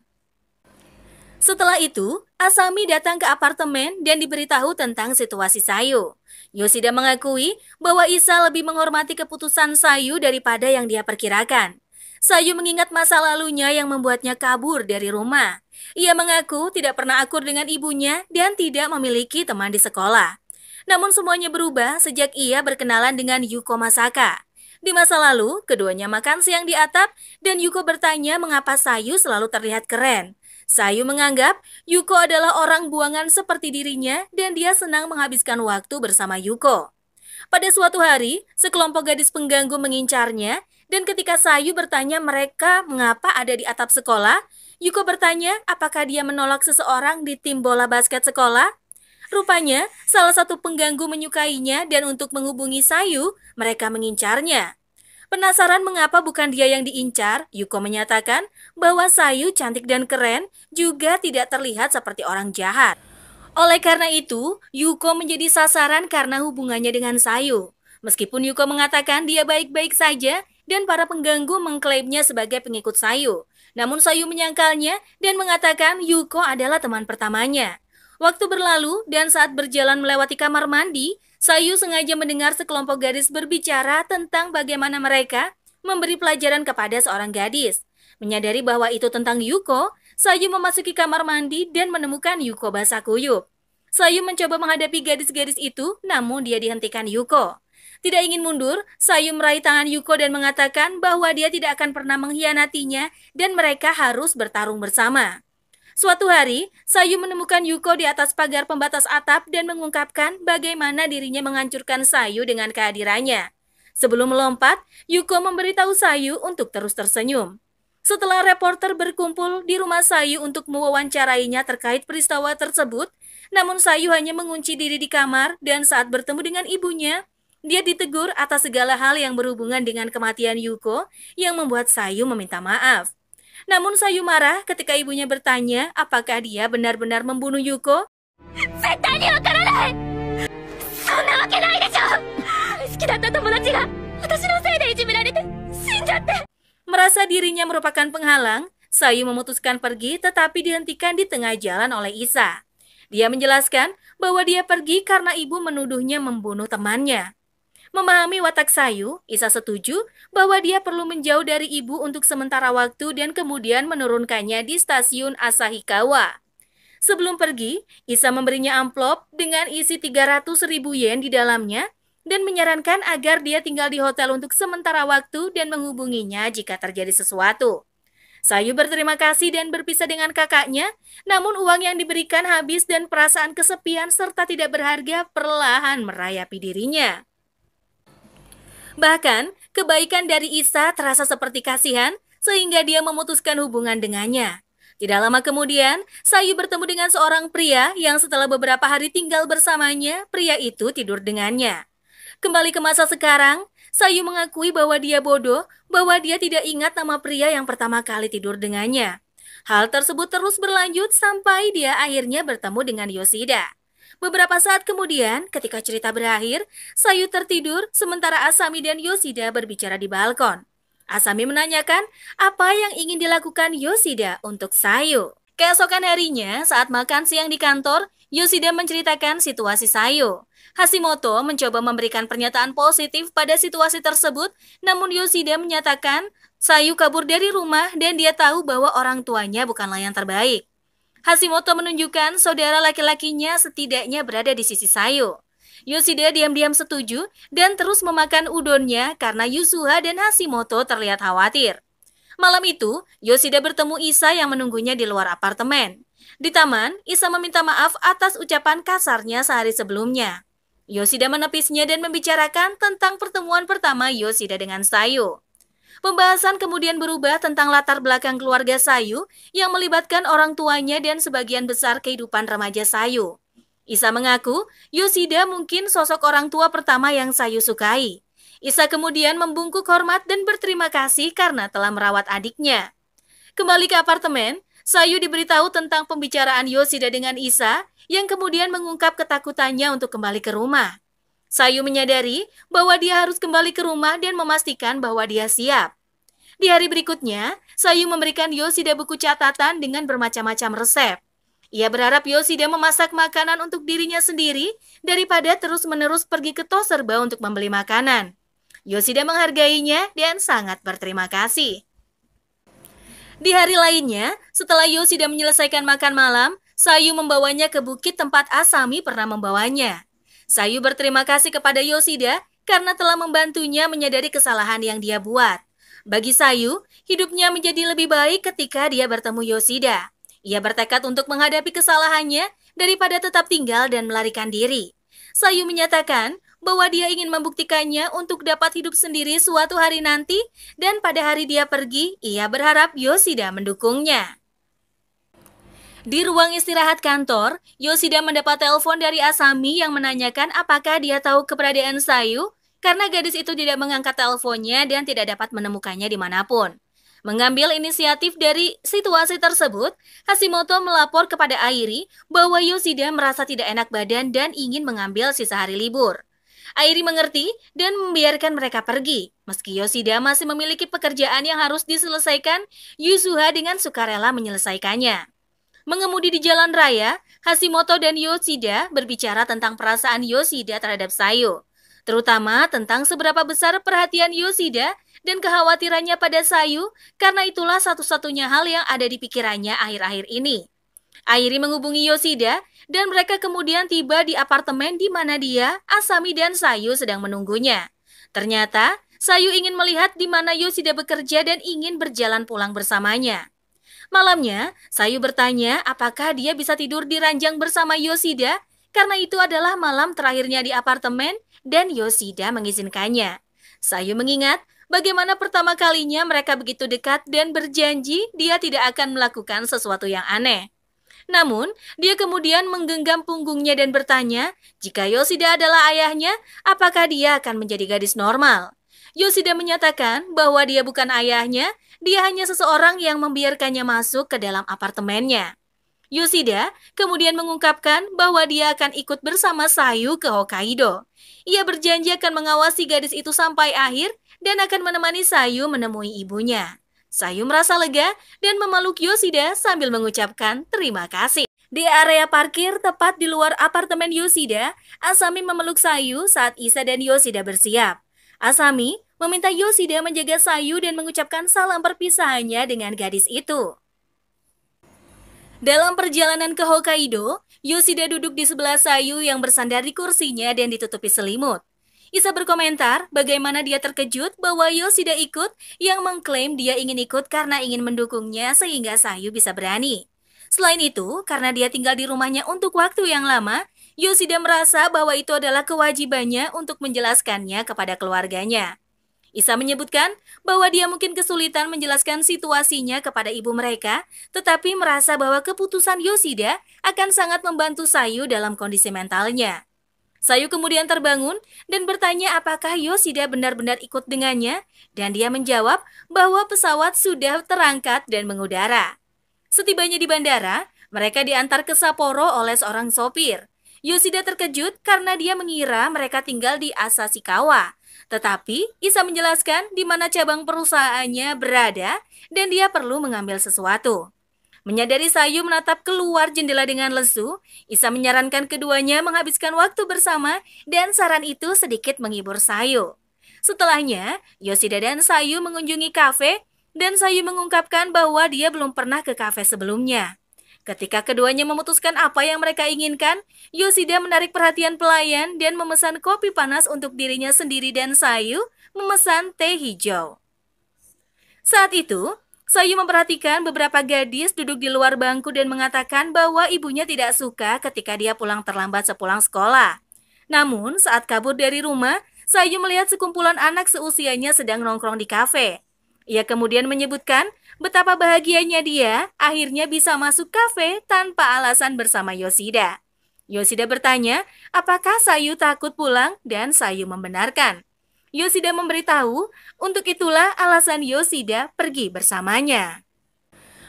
S3: Setelah itu, Asami datang ke apartemen dan diberitahu tentang situasi Sayu. Yoshida mengakui bahwa Isa lebih menghormati keputusan Sayu daripada yang dia perkirakan. Sayu mengingat masa lalunya yang membuatnya kabur dari rumah. Ia mengaku tidak pernah akur dengan ibunya dan tidak memiliki teman di sekolah. Namun semuanya berubah sejak ia berkenalan dengan Yuko Masaka. Di masa lalu, keduanya makan siang di atap dan Yuko bertanya mengapa Sayu selalu terlihat keren. Sayu menganggap Yuko adalah orang buangan seperti dirinya dan dia senang menghabiskan waktu bersama Yuko. Pada suatu hari, sekelompok gadis pengganggu mengincarnya dan ketika Sayu bertanya mereka mengapa ada di atap sekolah, Yuko bertanya apakah dia menolak seseorang di tim bola basket sekolah. Rupanya, salah satu pengganggu menyukainya dan untuk menghubungi Sayu, mereka mengincarnya. Penasaran mengapa bukan dia yang diincar, Yuko menyatakan bahwa Sayu cantik dan keren, juga tidak terlihat seperti orang jahat. Oleh karena itu, Yuko menjadi sasaran karena hubungannya dengan Sayu. Meskipun Yuko mengatakan dia baik-baik saja dan para pengganggu mengklaimnya sebagai pengikut Sayu. Namun Sayu menyangkalnya dan mengatakan Yuko adalah teman pertamanya. Waktu berlalu dan saat berjalan melewati kamar mandi, Sayu sengaja mendengar sekelompok gadis berbicara tentang bagaimana mereka memberi pelajaran kepada seorang gadis. Menyadari bahwa itu tentang Yuko, Sayu memasuki kamar mandi dan menemukan Yuko basah kuyup. Sayu mencoba menghadapi gadis-gadis itu, namun dia dihentikan Yuko. Tidak ingin mundur, Sayu meraih tangan Yuko dan mengatakan bahwa dia tidak akan pernah mengkhianatinya dan mereka harus bertarung bersama. Suatu hari, Sayu menemukan Yuko di atas pagar pembatas atap dan mengungkapkan bagaimana dirinya menghancurkan Sayu dengan kehadirannya. Sebelum melompat, Yuko memberitahu Sayu untuk terus tersenyum. Setelah reporter berkumpul di rumah Sayu untuk mewawancarainya terkait peristiwa tersebut, namun Sayu hanya mengunci diri di kamar dan saat bertemu dengan ibunya, dia ditegur atas segala hal yang berhubungan dengan kematian Yuko yang membuat Sayu meminta maaf. Namun Sayu marah ketika ibunya bertanya apakah dia benar-benar membunuh Yuko. Merasa dirinya merupakan penghalang, Sayu memutuskan pergi tetapi dihentikan di tengah jalan oleh Isa. Dia menjelaskan bahwa dia pergi karena ibu menuduhnya membunuh temannya. Memahami watak Sayu, Isa setuju bahwa dia perlu menjauh dari ibu untuk sementara waktu dan kemudian menurunkannya di stasiun Asahikawa. Sebelum pergi, Isa memberinya amplop dengan isi 300.000 yen di dalamnya dan menyarankan agar dia tinggal di hotel untuk sementara waktu dan menghubunginya jika terjadi sesuatu. Sayu berterima kasih dan berpisah dengan kakaknya, namun uang yang diberikan habis dan perasaan kesepian serta tidak berharga perlahan merayapi dirinya. Bahkan, kebaikan dari Isa terasa seperti kasihan sehingga dia memutuskan hubungan dengannya. Tidak lama kemudian, Sayu bertemu dengan seorang pria yang setelah beberapa hari tinggal bersamanya, pria itu tidur dengannya. Kembali ke masa sekarang, Sayu mengakui bahwa dia bodoh, bahwa dia tidak ingat nama pria yang pertama kali tidur dengannya. Hal tersebut terus berlanjut sampai dia akhirnya bertemu dengan Yoshida. Beberapa saat kemudian, ketika cerita berakhir, Sayu tertidur sementara Asami dan Yoshida berbicara di balkon. Asami menanyakan apa yang ingin dilakukan Yoshida untuk Sayu. Keesokan harinya, saat makan siang di kantor, Yoshida menceritakan situasi Sayu. Hashimoto mencoba memberikan pernyataan positif pada situasi tersebut, namun Yoshida menyatakan Sayu kabur dari rumah dan dia tahu bahwa orang tuanya bukanlah yang terbaik. Hashimoto menunjukkan saudara laki-lakinya setidaknya berada di sisi Sayu. Yoshida diam-diam setuju dan terus memakan udonnya karena Yusuha dan Hashimoto terlihat khawatir. Malam itu, Yoshida bertemu Isa yang menunggunya di luar apartemen. Di taman, Isa meminta maaf atas ucapan kasarnya sehari sebelumnya. Yoshida menepisnya dan membicarakan tentang pertemuan pertama Yoshida dengan Sayu. Pembahasan kemudian berubah tentang latar belakang keluarga Sayu yang melibatkan orang tuanya dan sebagian besar kehidupan remaja Sayu. Isa mengaku Yoshida mungkin sosok orang tua pertama yang Sayu sukai. Isa kemudian membungkuk hormat dan berterima kasih karena telah merawat adiknya. Kembali ke apartemen, Sayu diberitahu tentang pembicaraan Yoshida dengan Isa yang kemudian mengungkap ketakutannya untuk kembali ke rumah. Sayu menyadari bahwa dia harus kembali ke rumah dan memastikan bahwa dia siap. Di hari berikutnya, Sayu memberikan Yoshida buku catatan dengan bermacam-macam resep. Ia berharap Yoshida memasak makanan untuk dirinya sendiri daripada terus-menerus pergi ke Toserba untuk membeli makanan. Yoshida menghargainya dan sangat berterima kasih. Di hari lainnya, setelah Yoshida menyelesaikan makan malam, Sayu membawanya ke bukit tempat Asami pernah membawanya. Sayu berterima kasih kepada Yoshida karena telah membantunya menyadari kesalahan yang dia buat. Bagi Sayu, hidupnya menjadi lebih baik ketika dia bertemu Yoshida. Ia bertekad untuk menghadapi kesalahannya daripada tetap tinggal dan melarikan diri. Sayu menyatakan bahwa dia ingin membuktikannya untuk dapat hidup sendiri suatu hari nanti dan pada hari dia pergi, ia berharap Yoshida mendukungnya. Di ruang istirahat kantor, Yoshida mendapat telepon dari Asami yang menanyakan apakah dia tahu keberadaan Sayu karena gadis itu tidak mengangkat teleponnya dan tidak dapat menemukannya dimanapun. Mengambil inisiatif dari situasi tersebut, Hashimoto melapor kepada Airi bahwa Yoshida merasa tidak enak badan dan ingin mengambil sisa hari libur. Airi mengerti dan membiarkan mereka pergi. Meski Yoshida masih memiliki pekerjaan yang harus diselesaikan, Yusuha dengan sukarela menyelesaikannya. Mengemudi di jalan raya, Hashimoto dan Yoshida berbicara tentang perasaan Yoshida terhadap Sayu, terutama tentang seberapa besar perhatian Yoshida dan kekhawatirannya pada Sayu, karena itulah satu-satunya hal yang ada di pikirannya akhir-akhir ini. Airi menghubungi Yoshida dan mereka kemudian tiba di apartemen di mana dia, Asami dan Sayu sedang menunggunya. Ternyata, Sayu ingin melihat di mana Yoshida bekerja dan ingin berjalan pulang bersamanya. Malamnya, Sayu bertanya apakah dia bisa tidur di ranjang bersama Yoshida karena itu adalah malam terakhirnya di apartemen dan Yoshida mengizinkannya. Sayu mengingat bagaimana pertama kalinya mereka begitu dekat dan berjanji dia tidak akan melakukan sesuatu yang aneh. Namun, dia kemudian menggenggam punggungnya dan bertanya, jika Yoshida adalah ayahnya, apakah dia akan menjadi gadis normal? Yoshida menyatakan bahwa dia bukan ayahnya, dia hanya seseorang yang membiarkannya masuk ke dalam apartemennya. Yoshida kemudian mengungkapkan bahwa dia akan ikut bersama Sayu ke Hokkaido. Ia berjanji akan mengawasi gadis itu sampai akhir dan akan menemani Sayu menemui ibunya. Sayu merasa lega dan memeluk Yoshida sambil mengucapkan terima kasih. Di area parkir tepat di luar apartemen Yoshida, Asami memeluk Sayu saat Isa dan Yoshida bersiap. Asami meminta Yoshida menjaga Sayu dan mengucapkan salam perpisahannya dengan gadis itu. Dalam perjalanan ke Hokkaido, Yoshida duduk di sebelah Sayu yang bersandar di kursinya dan ditutupi selimut. Isa berkomentar bagaimana dia terkejut bahwa Yoshida ikut yang mengklaim dia ingin ikut karena ingin mendukungnya sehingga Sayu bisa berani. Selain itu, karena dia tinggal di rumahnya untuk waktu yang lama, Yoshida merasa bahwa itu adalah kewajibannya untuk menjelaskannya kepada keluarganya. Isa menyebutkan bahwa dia mungkin kesulitan menjelaskan situasinya kepada ibu mereka, tetapi merasa bahwa keputusan Yoshida akan sangat membantu Sayu dalam kondisi mentalnya. Sayu kemudian terbangun dan bertanya apakah Yoshida benar-benar ikut dengannya, dan dia menjawab bahwa pesawat sudah terangkat dan mengudara. Setibanya di bandara, mereka diantar ke Sapporo oleh seorang sopir. Yoshida terkejut karena dia mengira mereka tinggal di Asashikawa. Tetapi Isa menjelaskan di mana cabang perusahaannya berada dan dia perlu mengambil sesuatu. Menyadari Sayu menatap keluar jendela dengan lesu, Isa menyarankan keduanya menghabiskan waktu bersama dan saran itu sedikit menghibur Sayu. Setelahnya, Yoshida dan Sayu mengunjungi kafe dan Sayu mengungkapkan bahwa dia belum pernah ke kafe sebelumnya. Ketika keduanya memutuskan apa yang mereka inginkan, Yoshida menarik perhatian pelayan dan memesan kopi panas untuk dirinya sendiri dan Sayu memesan teh hijau. Saat itu, Sayu memperhatikan beberapa gadis duduk di luar bangku dan mengatakan bahwa ibunya tidak suka ketika dia pulang terlambat sepulang sekolah. Namun, saat kabur dari rumah, Sayu melihat sekumpulan anak seusianya sedang nongkrong di kafe. Ia kemudian menyebutkan betapa bahagianya dia akhirnya bisa masuk kafe tanpa alasan bersama Yoshida. Yoshida bertanya, apakah Sayu takut pulang dan Sayu membenarkan. Yoshida memberitahu, untuk itulah alasan Yoshida pergi bersamanya.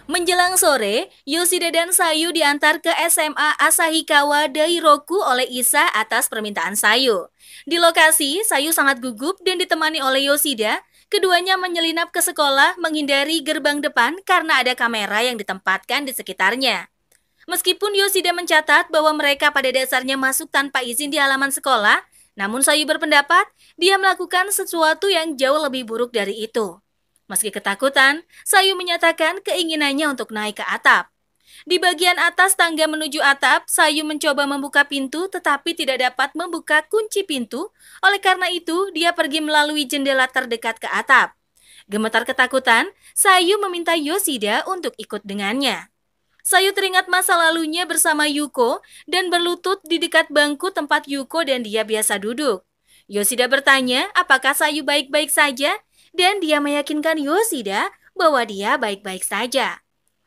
S3: Menjelang sore, Yoshida dan Sayu diantar ke SMA Asahikawa Dairoku oleh Isa atas permintaan Sayu. Di lokasi, Sayu sangat gugup dan ditemani oleh Yoshida. Keduanya menyelinap ke sekolah menghindari gerbang depan karena ada kamera yang ditempatkan di sekitarnya. Meskipun Yoshida mencatat bahwa mereka pada dasarnya masuk tanpa izin di halaman sekolah, namun Sayu berpendapat dia melakukan sesuatu yang jauh lebih buruk dari itu. Meski ketakutan, Sayu menyatakan keinginannya untuk naik ke atap. Di bagian atas tangga menuju atap, Sayu mencoba membuka pintu tetapi tidak dapat membuka kunci pintu. Oleh karena itu, dia pergi melalui jendela terdekat ke atap. Gemetar ketakutan, Sayu meminta Yoshida untuk ikut dengannya. Sayu teringat masa lalunya bersama Yuko dan berlutut di dekat bangku tempat Yuko dan dia biasa duduk. Yoshida bertanya apakah Sayu baik-baik saja dan dia meyakinkan Yoshida bahwa dia baik-baik saja.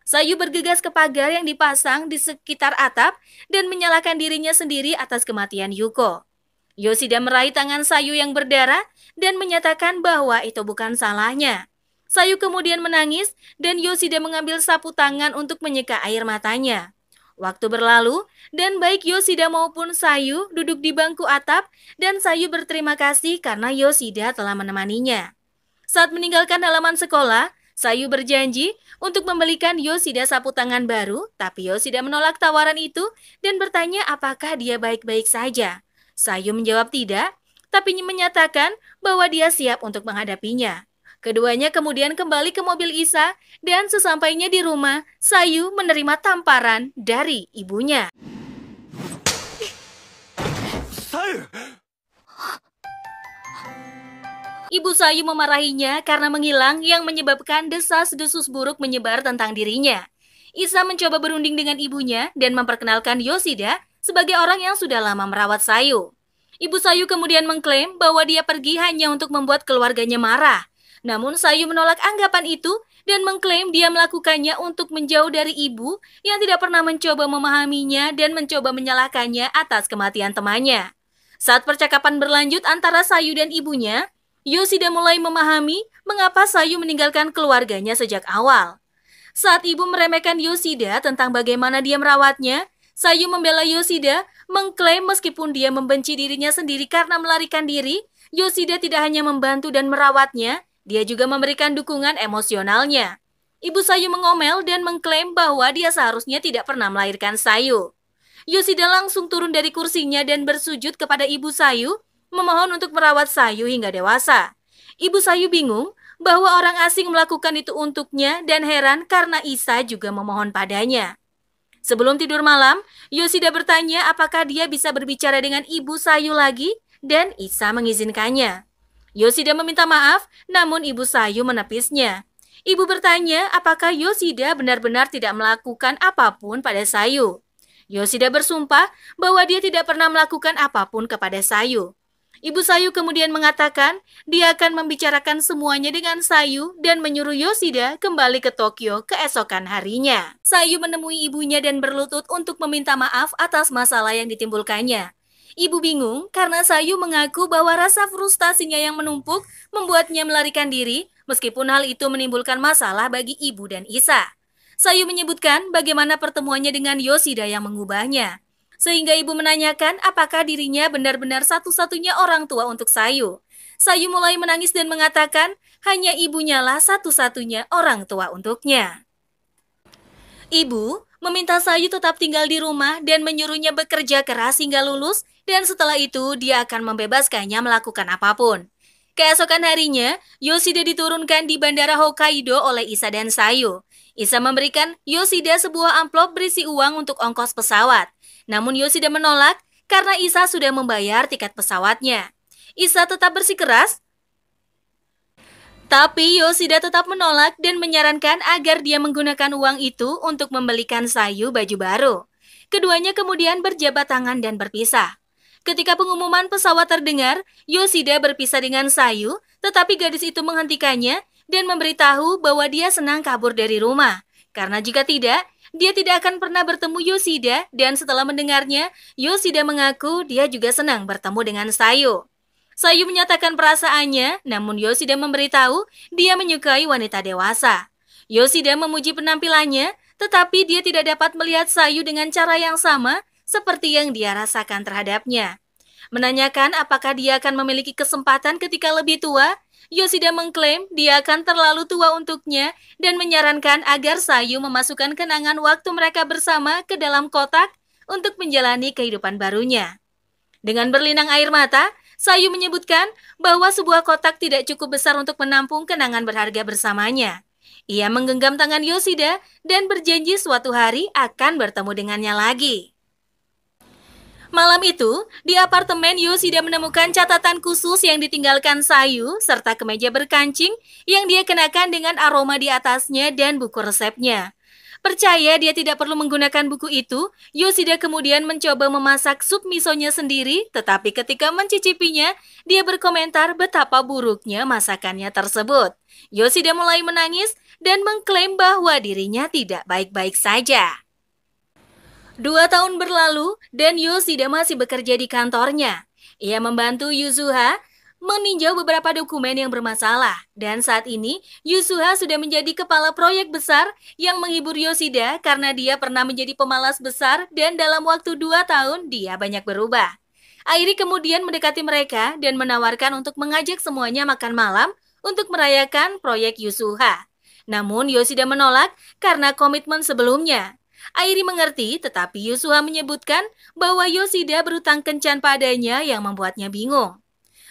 S3: Sayu bergegas ke pagar yang dipasang di sekitar atap dan menyalahkan dirinya sendiri atas kematian Yuko. Yoshida meraih tangan Sayu yang berdarah dan menyatakan bahwa itu bukan salahnya. Sayu kemudian menangis dan Yoshida mengambil sapu tangan untuk menyeka air matanya. Waktu berlalu dan baik Yoshida maupun Sayu duduk di bangku atap dan Sayu berterima kasih karena Yoshida telah menemaninya. Saat meninggalkan halaman sekolah, Sayu berjanji untuk membelikan Yoshida sapu tangan baru, tapi Yoshida menolak tawaran itu dan bertanya apakah dia baik-baik saja. Sayu menjawab tidak, tapi menyatakan bahwa dia siap untuk menghadapinya. Keduanya kemudian kembali ke mobil Isa dan sesampainya di rumah, Sayu menerima tamparan dari ibunya.
S1: Sayu!
S3: Ibu Sayu memarahinya karena menghilang yang menyebabkan desas-desus buruk menyebar tentang dirinya. Isa mencoba berunding dengan ibunya dan memperkenalkan Yoshida sebagai orang yang sudah lama merawat Sayu. Ibu Sayu kemudian mengklaim bahwa dia pergi hanya untuk membuat keluarganya marah. Namun Sayu menolak anggapan itu dan mengklaim dia melakukannya untuk menjauh dari ibu yang tidak pernah mencoba memahaminya dan mencoba menyalahkannya atas kematian temannya. Saat percakapan berlanjut antara Sayu dan ibunya, Yoshida mulai memahami mengapa Sayu meninggalkan keluarganya sejak awal. Saat ibu meremehkan Yoshida tentang bagaimana dia merawatnya, Sayu membela Yoshida, mengklaim meskipun dia membenci dirinya sendiri karena melarikan diri, Yoshida tidak hanya membantu dan merawatnya, dia juga memberikan dukungan emosionalnya. Ibu Sayu mengomel dan mengklaim bahwa dia seharusnya tidak pernah melahirkan Sayu. Yoshida langsung turun dari kursinya dan bersujud kepada ibu Sayu, memohon untuk merawat Sayu hingga dewasa. Ibu Sayu bingung bahwa orang asing melakukan itu untuknya dan heran karena Isa juga memohon padanya. Sebelum tidur malam, Yoshida bertanya apakah dia bisa berbicara dengan ibu Sayu lagi dan Isa mengizinkannya. Yoshida meminta maaf, namun ibu Sayu menepisnya. Ibu bertanya apakah Yoshida benar-benar tidak melakukan apapun pada Sayu. Yoshida bersumpah bahwa dia tidak pernah melakukan apapun kepada Sayu. Ibu Sayu kemudian mengatakan dia akan membicarakan semuanya dengan Sayu dan menyuruh Yoshida kembali ke Tokyo keesokan harinya. Sayu menemui ibunya dan berlutut untuk meminta maaf atas masalah yang ditimbulkannya. Ibu bingung karena Sayu mengaku bahwa rasa frustasinya yang menumpuk membuatnya melarikan diri, meskipun hal itu menimbulkan masalah bagi ibu dan Isa. Sayu menyebutkan bagaimana pertemuannya dengan Yoshida yang mengubahnya. Sehingga ibu menanyakan apakah dirinya benar-benar satu-satunya orang tua untuk Sayu. Sayu mulai menangis dan mengatakan hanya ibunya lah satu-satunya orang tua untuknya. Ibu meminta Sayu tetap tinggal di rumah dan menyuruhnya bekerja keras hingga lulus, dan setelah itu dia akan membebaskannya melakukan apapun. Keesokan harinya, Yoshida diturunkan di Bandara Hokkaido oleh Isa dan Sayu. Isa memberikan Yoshida sebuah amplop berisi uang untuk ongkos pesawat. Namun Yoshida menolak karena Isa sudah membayar tiket pesawatnya. Isa tetap bersikeras, tapi Yoshida tetap menolak dan menyarankan agar dia menggunakan uang itu untuk membelikan Sayu baju baru. Keduanya kemudian berjabat tangan dan berpisah. Ketika pengumuman pesawat terdengar, Yoshida berpisah dengan Sayu, tetapi gadis itu menghentikannya dan memberitahu bahwa dia senang kabur dari rumah. Karena jika tidak, dia tidak akan pernah bertemu Yoshida, dan setelah mendengarnya, Yoshida mengaku dia juga senang bertemu dengan Sayu. Sayu menyatakan perasaannya, namun Yoshida memberitahu dia menyukai wanita dewasa. Yoshida memuji penampilannya, tetapi dia tidak dapat melihat Sayu dengan cara yang sama seperti yang dia rasakan terhadapnya. Menanyakan apakah dia akan memiliki kesempatan ketika lebih tua, Yoshida mengklaim dia akan terlalu tua untuknya dan menyarankan agar Sayu memasukkan kenangan waktu mereka bersama ke dalam kotak untuk menjalani kehidupan barunya. Dengan berlinang air mata, Sayu menyebutkan bahwa sebuah kotak tidak cukup besar untuk menampung kenangan berharga bersamanya. Ia menggenggam tangan Yoshida dan berjanji suatu hari akan bertemu dengannya lagi. Malam itu, di apartemen Yoshida menemukan catatan khusus yang ditinggalkan Sayu serta kemeja berkancing yang dia kenakan dengan aroma di atasnya dan buku resepnya. Percaya dia tidak perlu menggunakan buku itu, Yoshida kemudian mencoba memasak sup misonya sendiri, tetapi ketika mencicipinya, dia berkomentar betapa buruknya masakannya tersebut. Yoshida mulai menangis dan mengklaim bahwa dirinya tidak baik-baik saja. 2 tahun berlalu dan Yoshida masih bekerja di kantornya. Ia membantu Yuzuha meninjau beberapa dokumen yang bermasalah. Dan saat ini, Yuzuha sudah menjadi kepala proyek besar yang menghibur Yoshida karena dia pernah menjadi pemalas besar dan dalam waktu 2 tahun dia banyak berubah. Airi kemudian mendekati mereka dan menawarkan untuk mengajak semuanya makan malam untuk merayakan proyek Yuzuha. Namun Yoshida menolak karena komitmen sebelumnya. Airi mengerti, tetapi Yuzuha menyebutkan bahwa Yoshida berutang kencan padanya yang membuatnya bingung.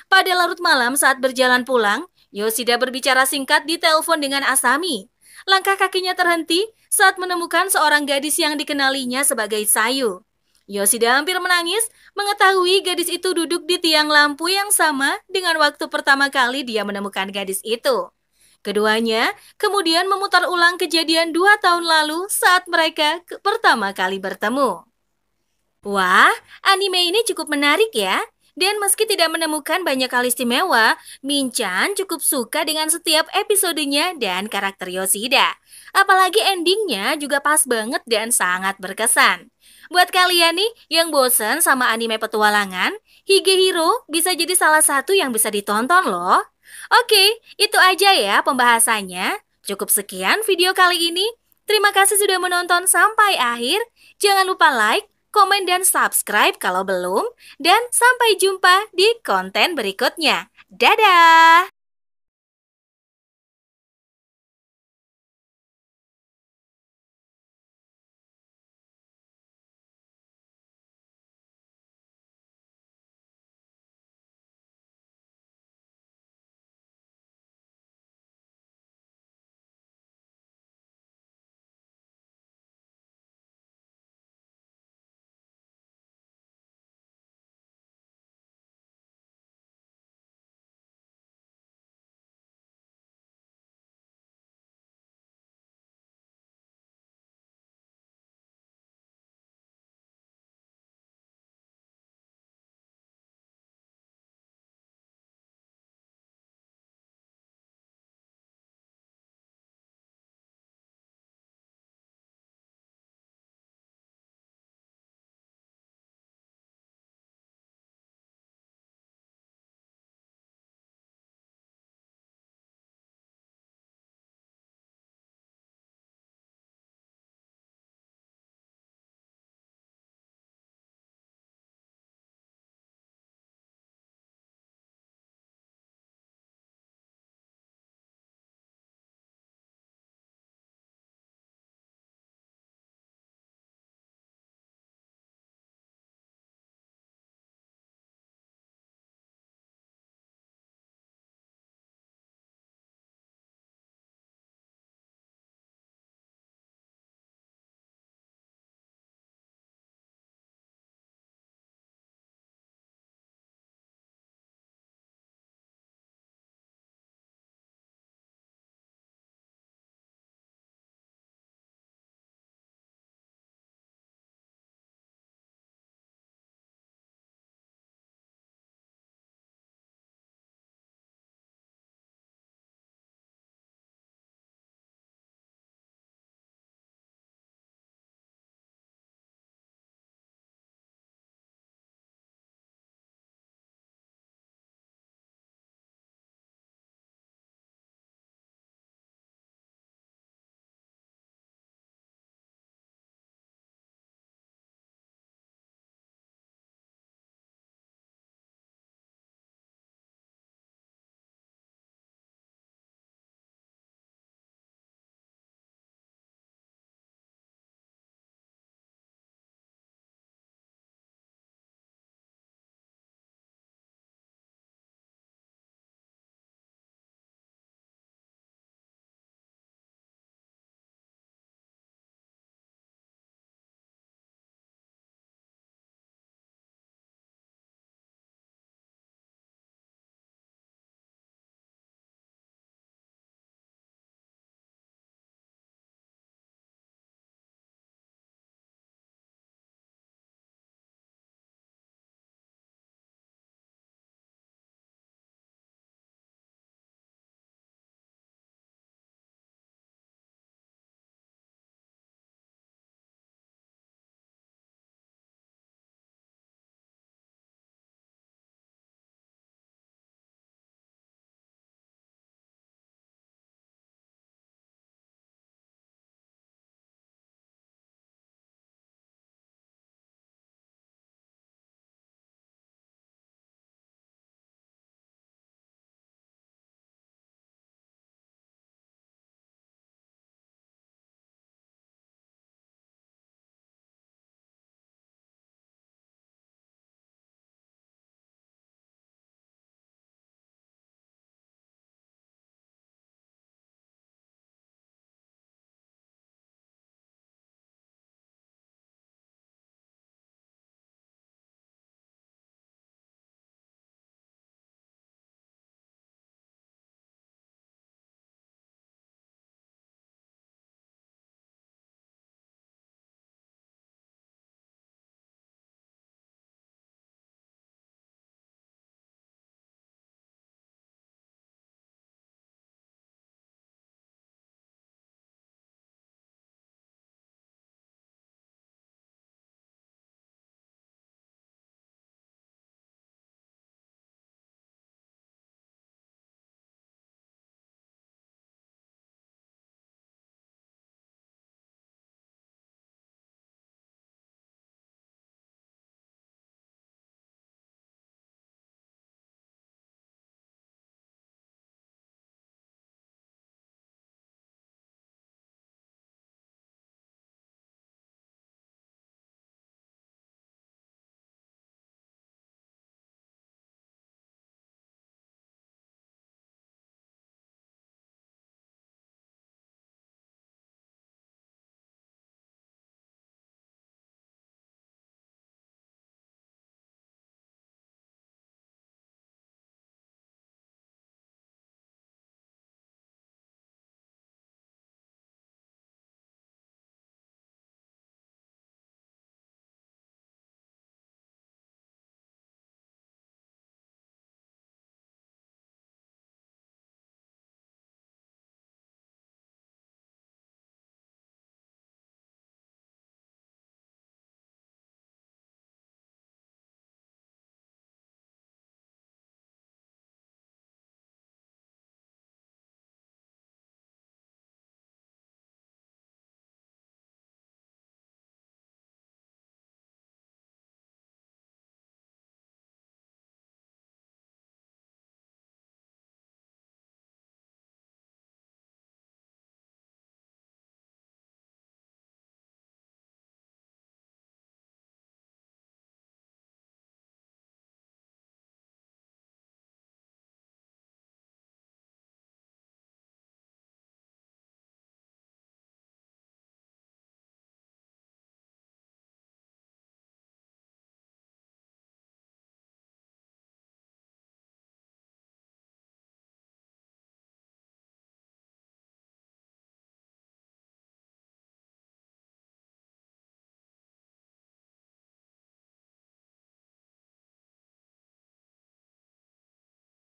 S3: Pada larut malam saat berjalan pulang, Yoshida berbicara singkat di telepon dengan Asami. Langkah kakinya terhenti saat menemukan seorang gadis yang dikenalinya sebagai Sayu. Yoshida hampir menangis mengetahui gadis itu duduk di tiang lampu yang sama dengan waktu pertama kali dia menemukan gadis itu. Keduanya kemudian memutar ulang kejadian 2 tahun lalu saat mereka pertama kali bertemu. Wah, anime ini cukup menarik ya. Dan meski tidak menemukan banyak hal istimewa, Min-chan cukup suka dengan setiap episodenya dan karakter Yoshida. Apalagi endingnya juga pas banget dan sangat berkesan. Buat kalian nih yang bosen sama anime petualangan, Higehiro bisa jadi salah satu yang bisa ditonton loh. Oke, itu aja ya pembahasannya. Cukup sekian video kali ini. Terima kasih sudah menonton sampai akhir. Jangan lupa like, komen, dan subscribe kalau belum. Dan sampai jumpa di konten berikutnya. Dadah!